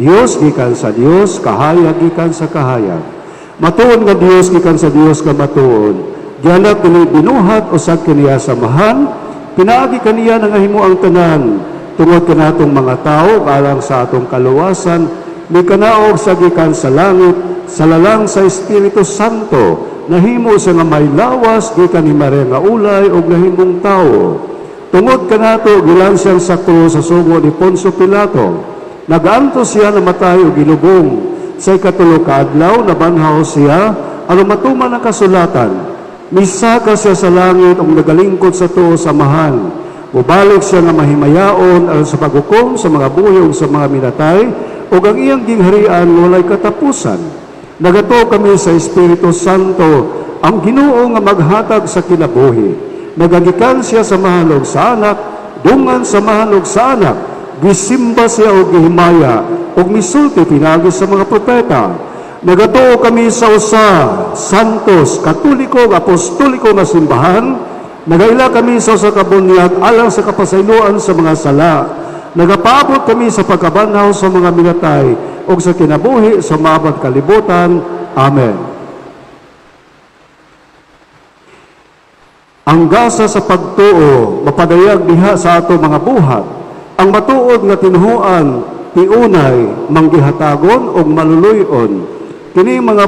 Dios gikan sa Dios, kahayag gikan sa kahayag. Matuon nga Dios gikan sa Dios ka matuon. Di anak kini binuhat o sa kaniya samahan, pinaagi kaniya nga himo ang tanan. Tungod kanatong mga tao, alang sa atong kaluwasan, may kanaog sa gikan sa langit, sa lalang sa Espiritu Santo, nahimo sa nga may lawas, gikan ni Maria nga ulay, o nahimong tao. Tungod kanato, gilan siyang sa krus sa sugo ni Poncio Pilato. Nagaanto siya na matay o gilubong. Sa ikatulog kaadlaw, nabanhaw siya, aron matuman ang kasulatan. Misaka siya sa langit, o nagalingkod sa tuo samahan. Ubalik siya nga mahimayaon aron sa paghukom sa mga buhi o sa mga minatay, o ang iyang gingharian walay katapusan. Nagato kami sa Espiritu Santo, ang Ginoo nga maghatag sa kinabuhi. Nagagikan siya sa mahanog sa anak, dungan sa mahanog sa anak, gisimba siya o gihimaya, o misulti pinagi sa mga propeta. Nagato kami sa usa, santos, katoliko, apostoliko nga simbahan. Nagaila kami sa usa ka bunyag alang sa kapasayloan sa mga sala. Nagapaabot kami sa pagkabanhaw sa mga minatay o sa kinabuhi sa maabot kalibutan. Amen. Ang gasa sa pagtuo, mapadayag diha sa ato mga buhat. Ang matuod nga tinhuan, tiunay, manggihatagon o maluluyon. Kini mga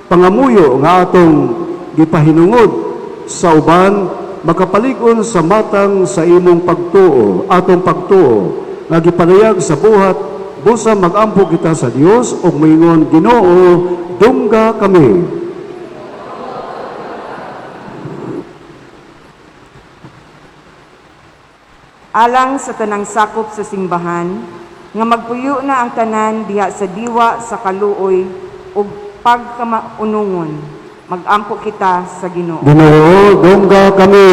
pangamuyo nga atong gipahinungod sa uban, makapalig-on sa matang sa imong pagtuo, atong pagtuo, nga gipanayag sa buhat, busa magampo kita sa Dios ug moingon, Ginoo, dungga kami. Alang sa tanang sakop sa simbahan, nga magpuyo na ang tanan diha sa diwa sa kaluoy ug pagkamaunungon. Magampo kita sa Ginoo. Ginoo, dungga kami.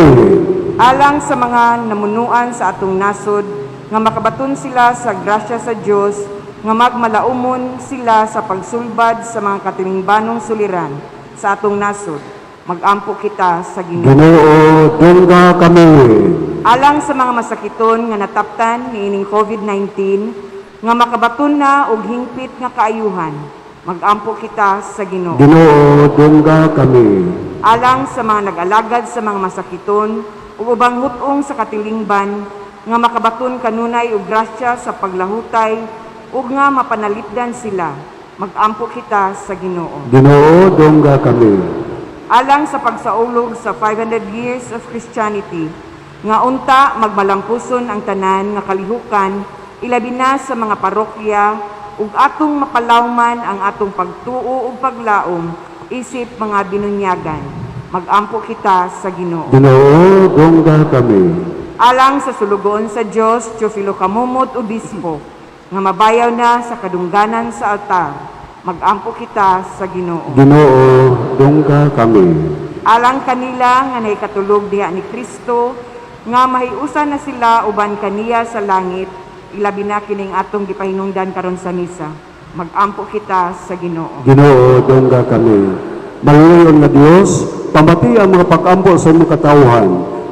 Alang sa mga namunuan sa atong nasod, nga makabaton sila sa grasya sa Dios, nga magmalaumon sila sa pagsulbad sa mga katilingbanong suliran sa atong nasod. Magampo kita sa Ginoo. Ginoo, dungga kami. Alang sa mga masakiton nga nataptan niining COVID-19, nga makabaton na og hingpit nga kaayuhan, magampo kita sa Ginoo. Ginoo, dungga kami. Alang sa mga nag-alagad sa mga masakiton ug ubang hutong sa katilingban, nga makabaton kanunay og grasya sa paglahutay ug nga mapanalipdan sila, magampo kita sa Ginoo. Ginoo, dungga kami. Alang sa pagsaulog sa 500 years of Christianity, nga unta magmalampuson ang tanan nga kalihukan, ilabi na sa mga parokya, ug atong mapalawman ang atong pagtuo ug paglaom, isip mga binunyagan. Magampo kita sa Ginoo. Ginoo, dungga kami. Alang sa sulugoon sa Dios, Teofilo Kamumot, Obispo, nga mabayaw na sa kadungganan sa altar, magampo kita sa Ginoo. Ginoo, dungga kami. Alang kanila nga naikatulog diha ni Kristo, nga mahiusan na sila uban kaniya sa langit, ilabi na kining atong gipahinungdan karon sa misa. Magampo kita sa Ginoo. Ginoo, dungga kami. Maluyon nga Dios, pamati ang mga pag-ampo sa imong katawhan,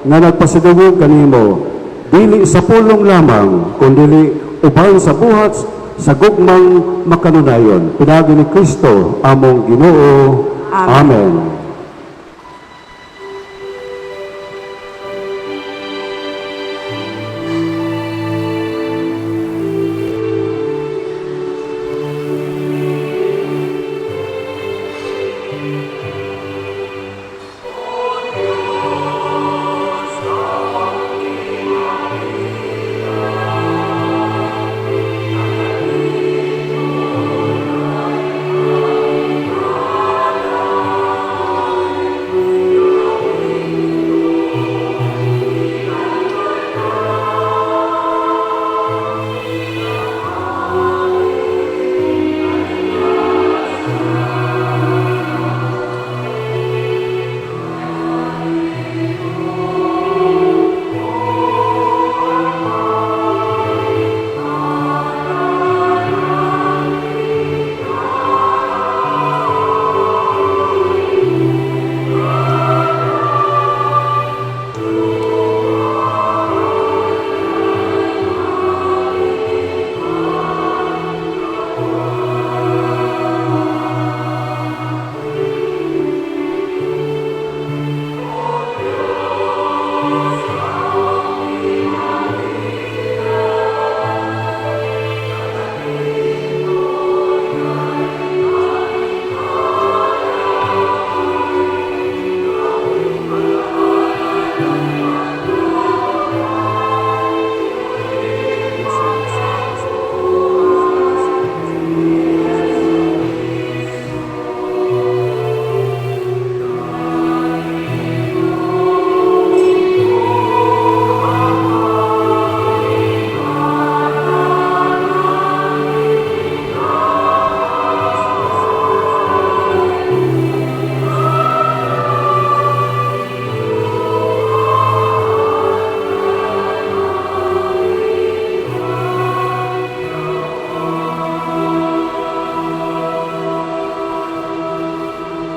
nga nagpasidungog kanimo, dili sa pulong lamang, kundi uban sa buhat sa gugmang makanunayon. Pinagi ni Kristo, among Ginoo. Amen.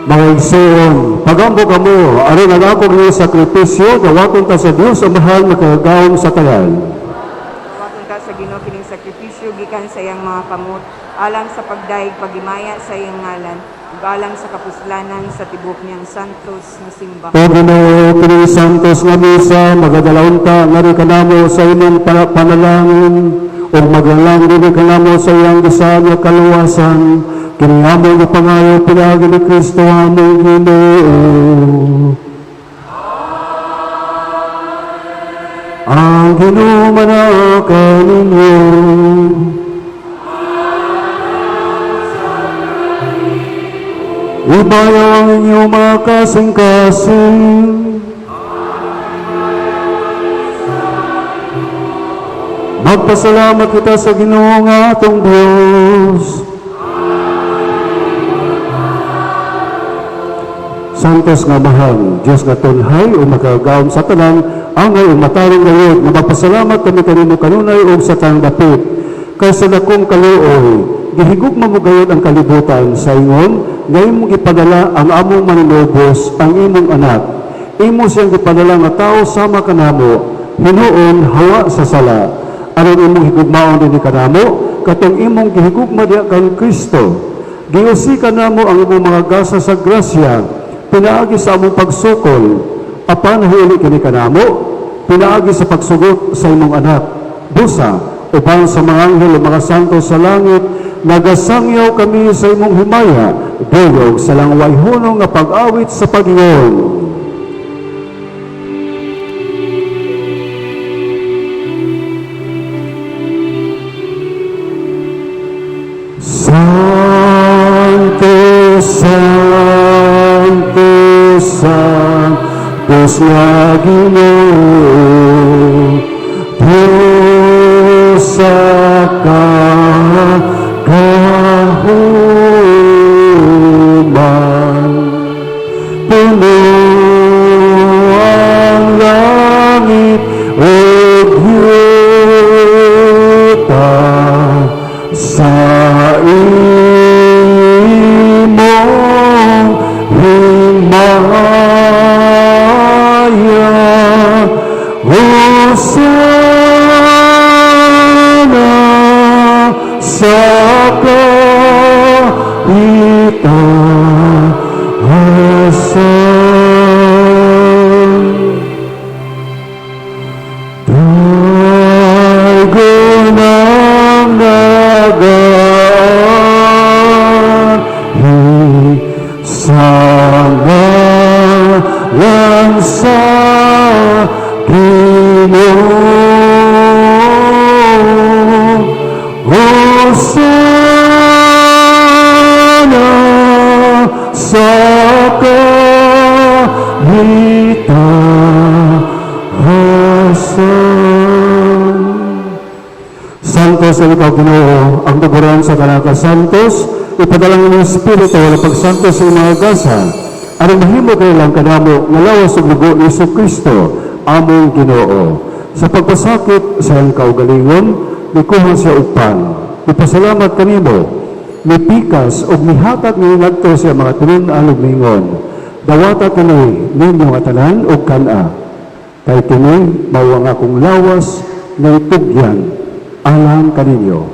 Mga igsoon, pagampo kamo, aron ang akong ni sakripisyo, gawaton ta sa Dios ang mahal na kagawon sa tanan. Waton ka sa Ginoo kining sakripisyo gikan sa iyang mga kamot, alang sa pagdaig pagimaya sa iyang ngalan, ug alang sa kapuslanan sa tibok niyang santos nga simbahan. O Ginoo, kini santos nga misa, magadalawon ta nga rin kanamo sa imong panalangin, o maglalang din kanamo sa iyang gisaad nga kaluwasan, kinihamo nga pangayo pinagi ni Kristo among Ginoo. Ang Ginoo manaka ninyo. Ibayang inyong mga kasing-kasing. Magpasalamat kita sa Ginoo nga atong Diyos. Santos nga mahal, Diyos nga tunhay o makagaon sa tanan, angay o matarong gayod, nga magpasalamat kami kanimo kanunay o sa tanang dapit. Kaysa dakong kaluoy, gihigugma mo gayod ang kalibutan sa ingon, ngayon mong ipadala ang among manunubos, ang imong anak. Imo siyang ipadala nga tao sama kanamo, hinuon hawa sa sala. Aron imong higugmaon din ni kanamo, katong imong gihigugma diha kan Kristo. Giusi kanamo ang imong mga gasa sa grasya, pinaagi sa among pagsukol, apan huli kini kanamo, pinaagi sa pagsugot sa imong anak. Busa, uban sa mga anghel o mga santo sa langit, nagasangyaw kami sa imong himaya, dulog sa langway hunong nga pag-awit sa Panginoon. Santo, Santo, Santos nga Ginoo, Diyos sa kahuman, puno ang langit o yuta sa imong himaya, Hosana sa kaitaasan. Dagon ang nagahi sa ngalan sa Ginoo. Hosana sa kaitaasan. Santos ang ikaw Ginoo, ang tuguran sa kanaka Santos, ipadalang ng Espiritu wala pagsantos sa mga gasa, anong mahimo kayo lang kanamo nga lawas sa dugo ni Yesu Kristo, among Ginoo. Sa pagpasakit sa iyang kaugalingon, nikuha siya upan. Ipasalamat kanimo, nipikas o nihatag ni nagto siya mga tunon alugmingon. Dawata kini ninyo nga tanan o kana. Kay kini mao ang akong lawas ng tugyan alang kaninyo.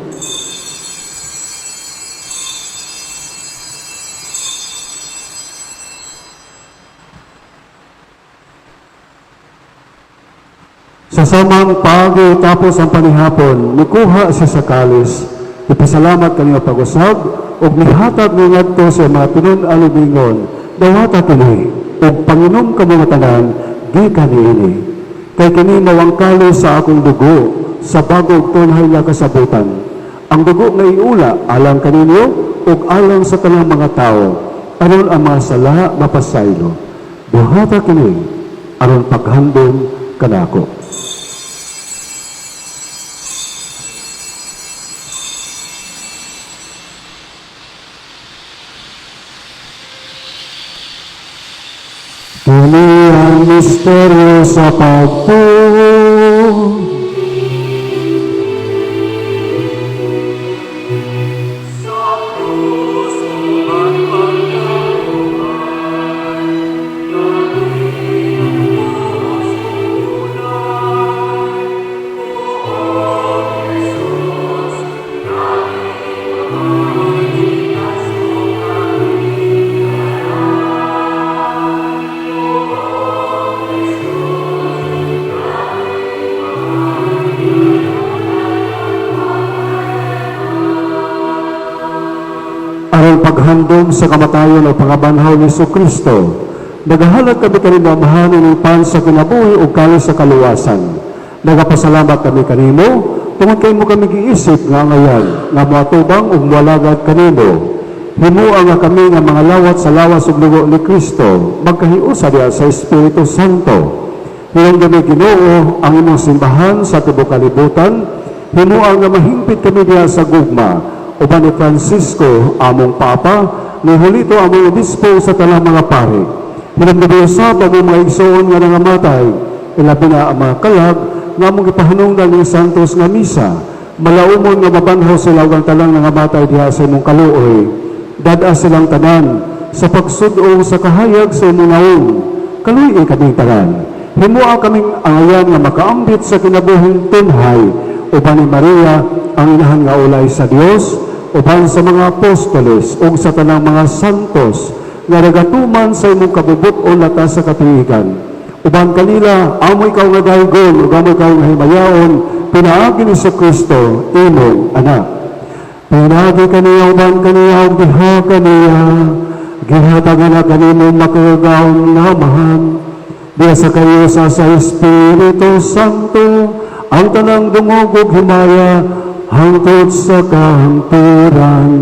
Sa samang pagi tapos ang panihapon, nikuha siya sa kalis. Ipasalamat kanino pag-usab ug nihatag ni ngadto sa mga tunon alubingon. Dawata kini ug panginom kamo nga tanan gikan niini. Kay kini mawang kalis sa akong dugo sa bagong tunhay nga kasabutan. Ang dugo nga iula alang kaninyo ug alang sa tanang mga tao aron ang mga sala mapasaylo. Buhata kini aron paghandom kanako. Kini ang misteryo sa pagtuo. paghandom sa kamatayon o pangabanhaw ni Kristo. Nagahalat kami kanina amahanin ng pan sa kinabuhi o kali sa kaluwasan. Nagapasalamat kami kanimo, tungod kay mo kami giisip nga ngayon, nga moatubang ug moalagad kanimo. Himuang nga kami nga mga lawat sa lawas ug dugo ni Kristo, magkahiusa diha sa Espiritu Santo. Hilang kami Ginoo ang imong simbahan sa tibuok kalibutan, himuang nga mahimpit kami diha sa gugma, uban ni Francisco, among Papa, ni Julito, among obispo sa tanang mga pari. Hinagnabiusap ang mga igsoon nga nangamatay, ilabi na ang mga kalag, nga mong ipahanungdan ni Santos nga misa, malaumon nga mabanhaw sila ang talang nangamatay diha sa imong kaluoy. Dada silang tanan sa pagsudong sa kahayag sa imong naong, kaluoy kaming tanan. Himua kaming angayan nga makaambit sa kinabuhing tunhay, uban ni Maria, ang inahan nga ulay sa Dios, uban sa mga apostoles, ug sa tanang mga santos, nga nagatuman sa imong kabubot-on lata sa katuigan. Uban kanila, amo ikaw nga daygon, ug amo ikaw nga himayaon, pinaagi ni Kristo, imong anak. Pinaagi kaniya, uban kaniya, ug diha kaniya, gihatagan na kanimo makagawon nga amahan. Diya sa kayo sa Espiritu Santo, ang tanang dungog ug himaya, hangtod sa kahamturan.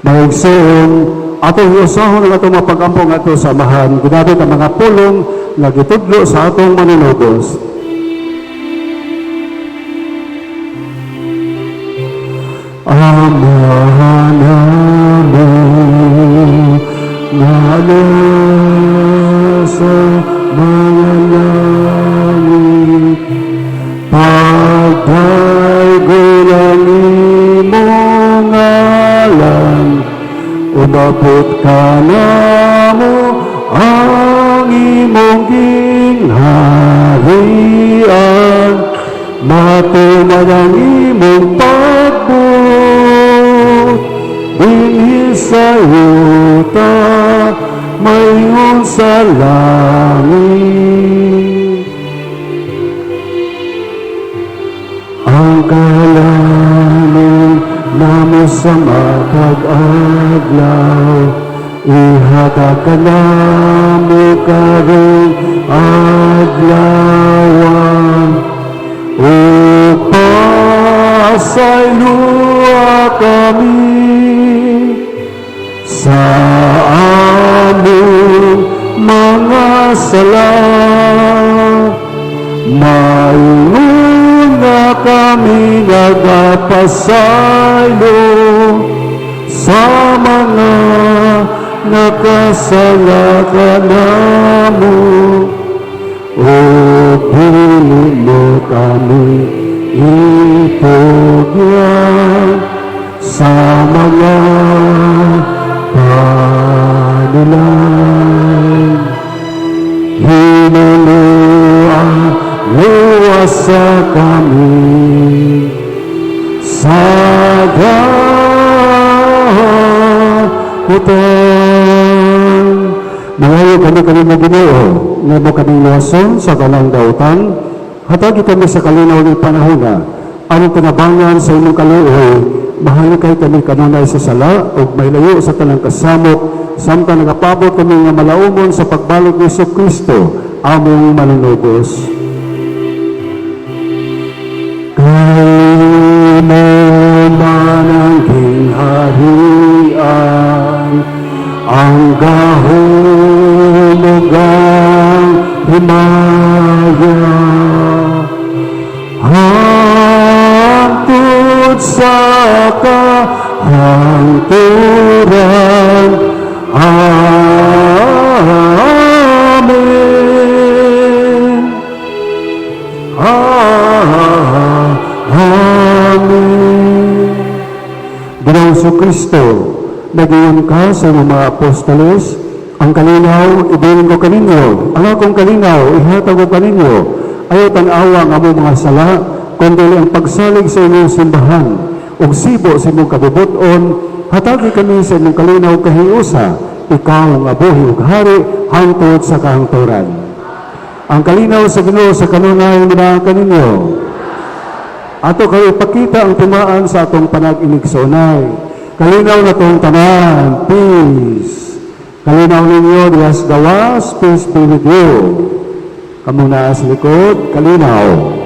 Maigsoon, atong usahon ang atong mapag-ampong ato sa amahan, ginamit ang mga pulong nga gitudlo sa atong manunubos. Amahan namin nga sa mga langit, pagdaygon ang imong ngalan, umabot ka namo ang imong gingharian, matuman ang imong pagbuot, dinhi sa yuta, mayon sa langit. Ang kalanin namo sa matag-adlaw, ihatag ka namo karong adlawan, upasayloa kami sa among mga sala, mayon na kami nagapasaylo sa mga nakasala ka namo, o pili mo kami itugyan sa mga panilang. Hinalua, luwasa kami sa dahutan. Mangayo kami kanina Ginoo, nga mo kaming luwason sa galang dautan, hatagi kami sa kalinaw ng panahona, ang tinabangan sa inyong kaluoy, mahalikay kami kanunay sa sala, o may layo sa tanang kasamok, samtang nagapabot kami nga malaumon sa pagbalik ni Kristo, among manunubos. Kay mo man ang gingharian, ang gahulugang himaya, hangtod sa kahangturan. Amen. Amen. Ginoong Kristo, nagiyon ka sa mga apostoles, Ang kalinaw, ibilin ko kaninyo. Ang akong kalinaw, ihatag ko kaninyo. Ayaw tanawa nga mo mga sala, kundi ang pagsalig sa inyong simbahan, ug sibo sa inyong kabubuton, hatagi kami sa inyong kalinaw kahiusa, ikaw nga buhi ug hari, hangtod sa kahangturan. Ang kalinaw sa Ginoo sa kanunay nga kaninyo. Ato kayo ipakita ang timaan sa atong panag-inig sa unay. Kalinaw na tong tanan, peace. Kalinaw ninyo, Diyas gawas, peace be with you. Kamuna sa likod, kalinaw.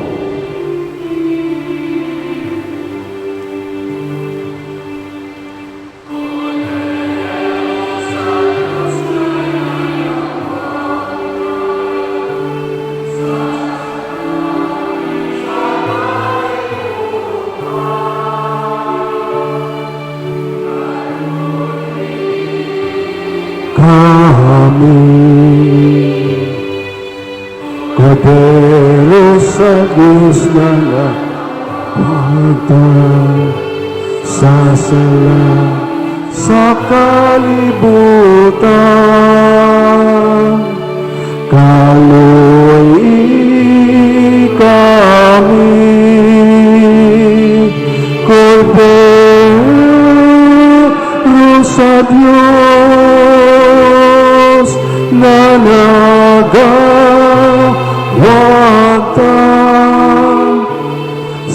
Kadero sa Diyos na nahagdan sa sala sa kalibutan. Kaluoy kami, Kordero sa Diyos na nagawatan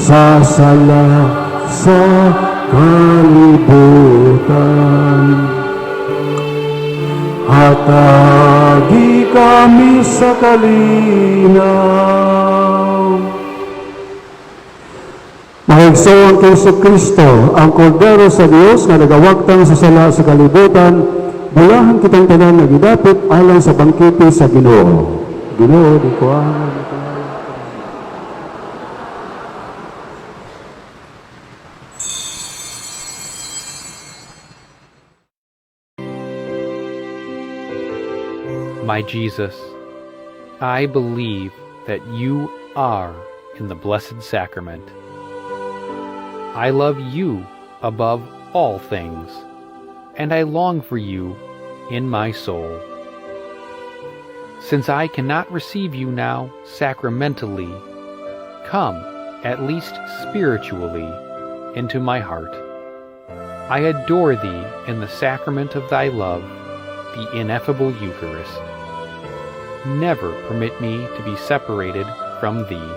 sa sala sa kalibutan. Hatagi kami sa kalinaw. Mahigso ang Kristo Kristo, ang Kordero sa Diyos na nagawagtang sa sala sa kalibutan, bulahan kitang tanan na gidapit alang sa bangkete sa Ginoo. Ginoo, di ko My Jesus, I believe that you are in the Blessed Sacrament. I love you above all things, and I long for you in my soul. Since I cannot receive you now sacramentally, come, at least spiritually, into my heart. I adore thee in the sacrament of thy love, the ineffable Eucharist. Never permit me to be separated from thee.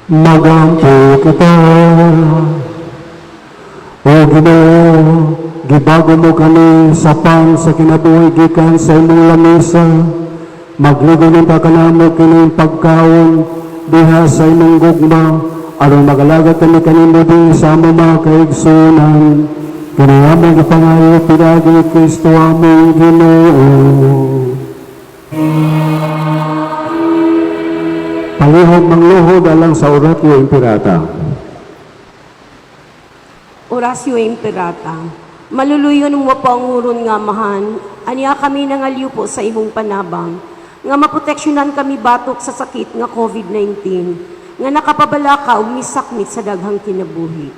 Magampo kita. O Ginoo, gibago mo kami sa pang sa kinabuhi gikan sa imong lamisa. Magligonon ka kanamo kining pagkaon diha sa imong gugma, aron magalagat kami kanimo di sa among mga kaigsunan. Kini among gipangayo pinagi Kristo among Ginoo. Palihog mangluhod alang sa Oratio Imperata. Orasyo Imperata. Maluluyon mo panguron nga mahan, aniya kami nangalyo po sa imong panabang, nga maproteksyonan kami batok sa sakit nga COVID-19, nga nakapabala ka og misakmit sa daghang kinabuhi.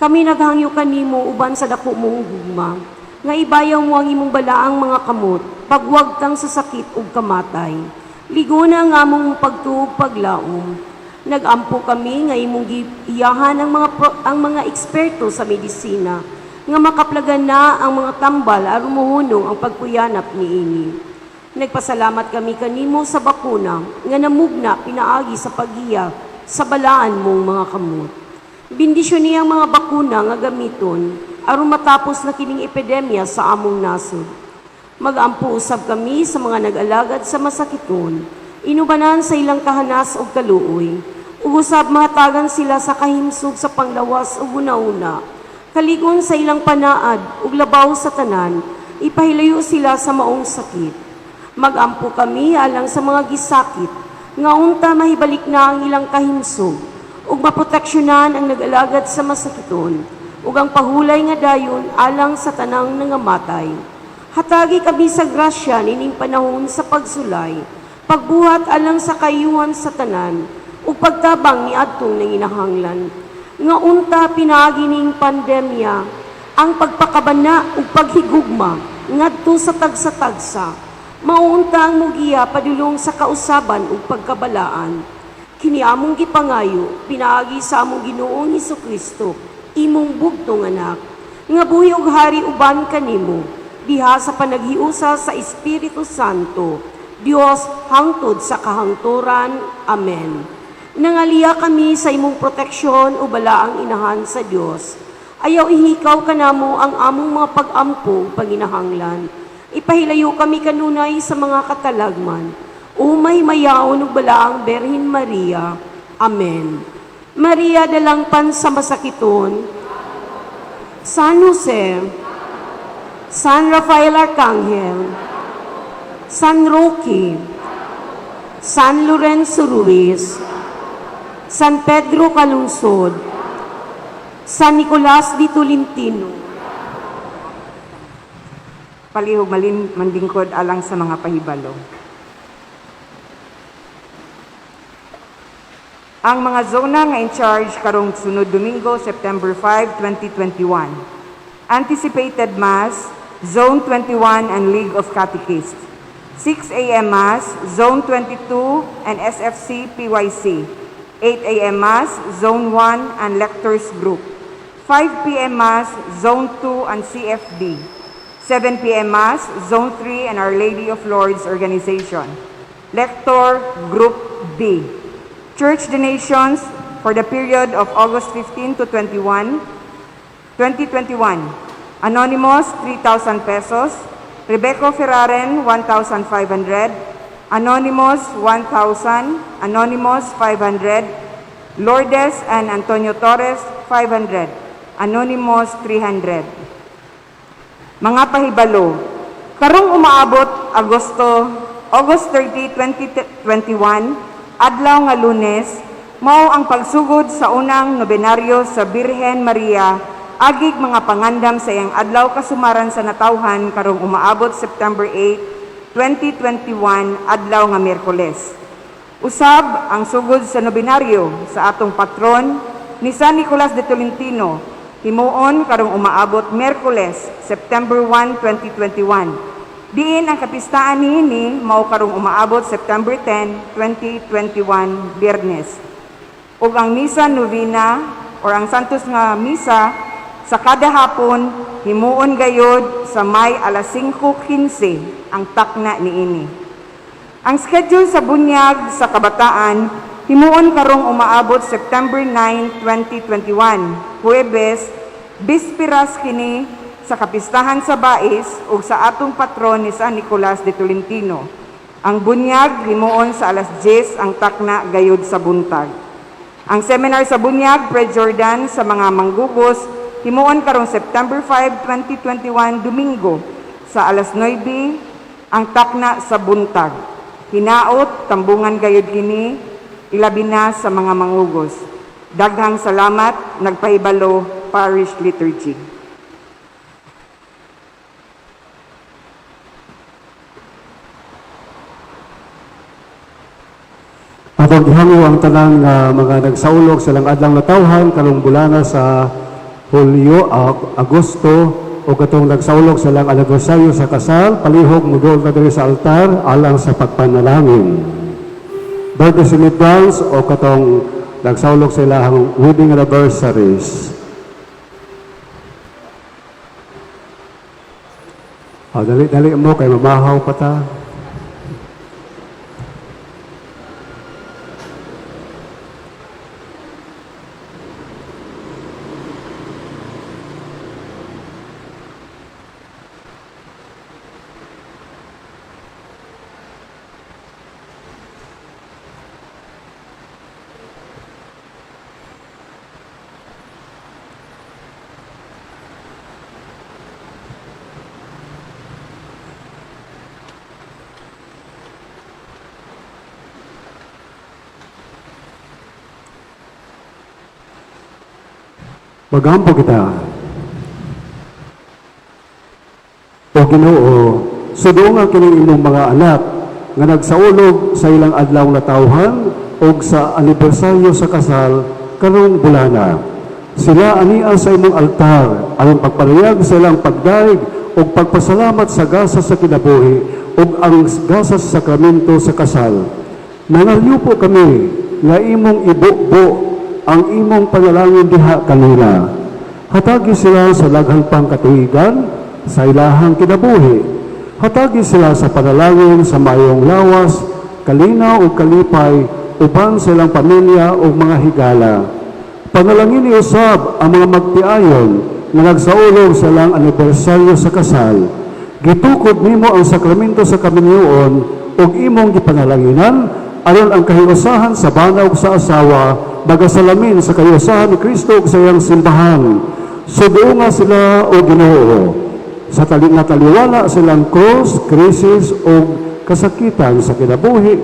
Kami naghangyo kanimo uban sa dako mong gugma, nga ibayaw mo ang imong balaang mga kamot, pagwagtang sa sakit ug kamatay. Liguna nga mong pagtuog paglaom. Nagampo kami nga imong giiyahan ang mga eksperto sa medisina, nga makaplagan na ang mga tambal aron mohunong ang pagpuyanap niini. Nagpasalamat kami kanimo sa bakuna nga namugna pinaagi sa paggiya sa balaan mong mga kamot. Bendisyon niya ang mga bakuna nga gamiton aron matapos na kining epidemya sa among nasod. Mag-ampo usab kami sa mga nag-alagad sa masakiton, inubanan sa ilang kahanas o kaluoy, ug usab mahatagan sila sa kahimsog sa panglawas ug una-una, kaligon sa ilang panaad ug labaw sa tanan, ipahilayo sila sa maong sakit. Mag-ampo kami alang sa mga gisakit, nga unta mahibalik na ang ilang kahimsog, ug maproteksyonan ang nag-alagad sa masakiton, ug ang pahulay nga dayon alang sa tanang nangamatay. Hatagi kami sa grasya nining panahon sa pagsulay, pagbuhat alang sa kayuhan sa tanan, ug pagtabang ni adtong nanginahanglan. Nga unta pinaagi ning pandemya, ang pagpakabana ug paghigugma ngadto sa tagsa-tagsa. Maunta ang mugiya padulong sa kausaban ug pagkabalaan. Kini among gipangayo, pinaagi sa among Ginoong Hesukristo, imong bugtong anak, nga buhi ug hari uban kanimo, diha sa panaghiusa sa Espiritu Santo, Dios hangtod sa kahangturan. Amen. Nangaliya kami sa imong proteksyon o balaang inahan sa Dios. Ayaw ihikaw kanamo ang among mga pag-ampo panginahanglan. Ipahilayo kami kanunay sa mga katalagman. Umay mayaon ug balaang Berhen Maria. Amen. Maria dalang pansamasakiton, San Jose, San Rafael Arcangel, San Roque, San Lorenzo Ruiz, San Pedro Calungsod, San Nicolas de Tolentino. Palihog mandingkod alang sa mga pahibalo. Ang mga zona nga in charge karong sunod Domingo, September 5, 2021. Anticipated Mass, Zone 21 and League of Catechists. 6 a.m. Mass, Zone 22 and SFC PYC. 8 a.m. Mass, Zone 1 and Lectors Group. 5 p.m. Mass, Zone 2 and CFD. 7 p.m. Mass, Zone 3 and Our Lady of Lourdes Organization. Lector Group D. Church donations for the period of August 15 to 2021. Anonymous, 3,000 pesos. Rebecca Ferraren, 1,500. Anonymous, 1,000. Anonymous, 500. Lourdes and Antonio Torres, 500. Anonymous, 300. Mga pahibalo, karong umaabot August 30, 2021, adlaw nga Lunes, mao ang pagsugod sa unang nobenaryo sa Birhen Maria, agig mga pangandam sa iyang adlaw kasumaran sa natawhan karong umaabot September 8, 2021, adlaw nga Miyerkules. Usab ang sugod sa nobenaryo sa atong patron ni San Nicolas de Tolentino, himuon karong umaabot Miyerkules, September 1, 2021. Diin ang kapistaan niini mao karong umaabot September 10, 2021, Biyernes. Ug ang Misa Novena or ang Santos nga Misa sa kada hapon himuon gayod sa May alas 5:15 ang takna niini. Ang schedule sa bunyag sa kabataan Himuon karong umaabot September 9, 2021, Huwebes, bispiras kini sa kapistahan sa Bais ug sa atong patron ni San Nicolas de Tolentino. Ang bunyag himuon sa alas 10 ang takna gayud sa buntag. Ang seminar sa bunyag pre-Jordan sa mga manggugos himuon karong September 5, 2021, Domingo sa alas 9 ang takna sa buntag. Hinaot tambungan gayud kini ilabi na sa mga manggugos. Daghang salamat, nagpahibalo Parish Liturgy. Atong gihango ang tanang mga nagsaulog sa lang adlang natawhan karong bulana sa Hulyo, Agosto o katong nagsaulog sa lang anibersaryo sa kasal, palihog mudol na diri sa altar alang sa pagpanalangin. Birthday celebrants o katong nagsaulog sa ilang wedding anniversaries. Dali-dali mo kay mamahaw pa ta. Magampo kita. O Ginoo, suduong kini imong mga anak nga nagsaulog sa ilang adlaw na tawhan o sa anibersaryo sa kasal karong bulana. Sila ania sa imong altar aron pagparayag sa ilang pagdaig o pagpasalamat sa gasa sa kinabuhi o ang gasa sa sakramento sa kasal. Nangalyo po kami nga imong ibubo ang imong panalangin diha kanila. Hatagi sila sa laghang pangkatuigan sa ilahang kinabuhi. Hatagi sila sa panalangin sa mayong lawas, kalinaw o kalipay, uban sa ilang pamilya o mga higala. Panalangin ni usab ang mga magtiayon na nagsaulog sa ilang anibersaryo sa kasal. Gitukod nimo ang sakramento sa kaminyoon o imong gipanalanginan aron ang kahiusahan sa bana ug sa asawa bagasalamin sa kahiusahan ni Kristo ug sa iyang simbahan. Suduo nga sila o Ginoo sa taliwala silang krus, krisis o kasakitan sa kinabuhi.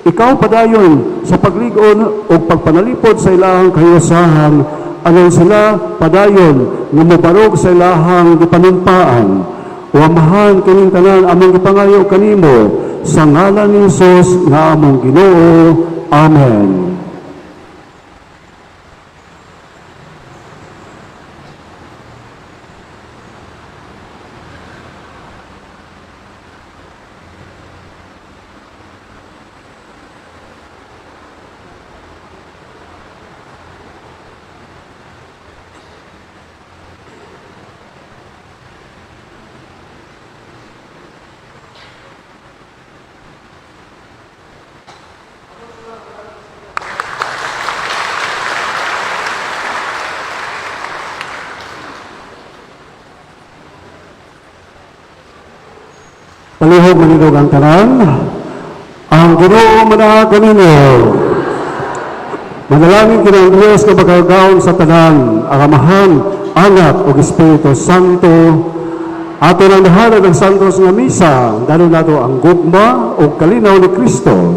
Ikaw padayon sa pagligon o pagpanalipod sa ilahang kahiusahan aron sila padayon nga mobarog sa ilahang gipanumpaan. Wamahan kining tanan among gipangayo kanimo sa ngalan ni Hesus nga among Ginoo. Amen. Palihog manindog ang tanan. Ang Ginoo manaag ninyo. Manalangin kinang Diyos nga magagaon sa tanan, ang Amahan, Anak ug Espiritu Santo. Ato nang nahalad ang santos nga misa, dalo nato ang gugma ug kalinaw ni Kristo.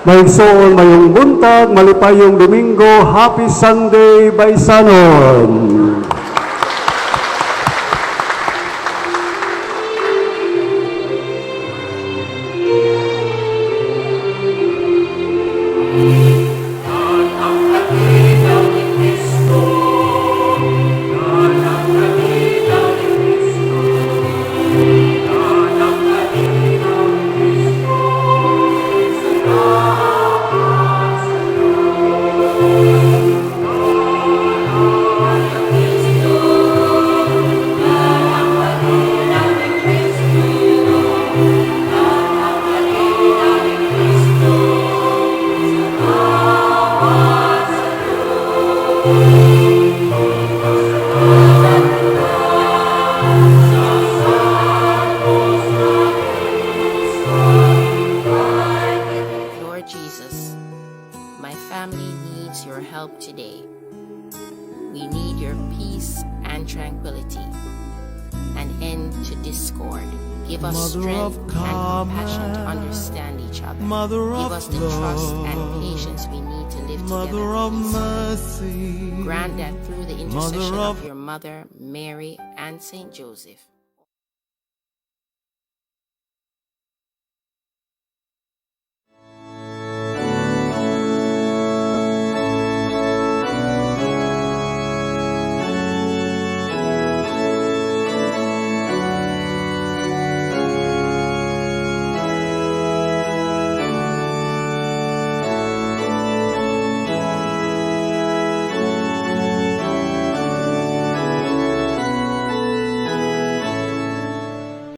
Maigsoon mayong buntag, malipayong Domingo, Happy Sunday, Baisanon. Jesus, my family needs your help today. We need your peace and tranquility, an end to discord. Give us Mother strength of and compassion to Carmel, understand each other. Mother Give of us the trust and love, patience we need to live Mother together of peacefully. mercy, Grant that through the intercession Mother of of your mother, Mary, and Saint Joseph,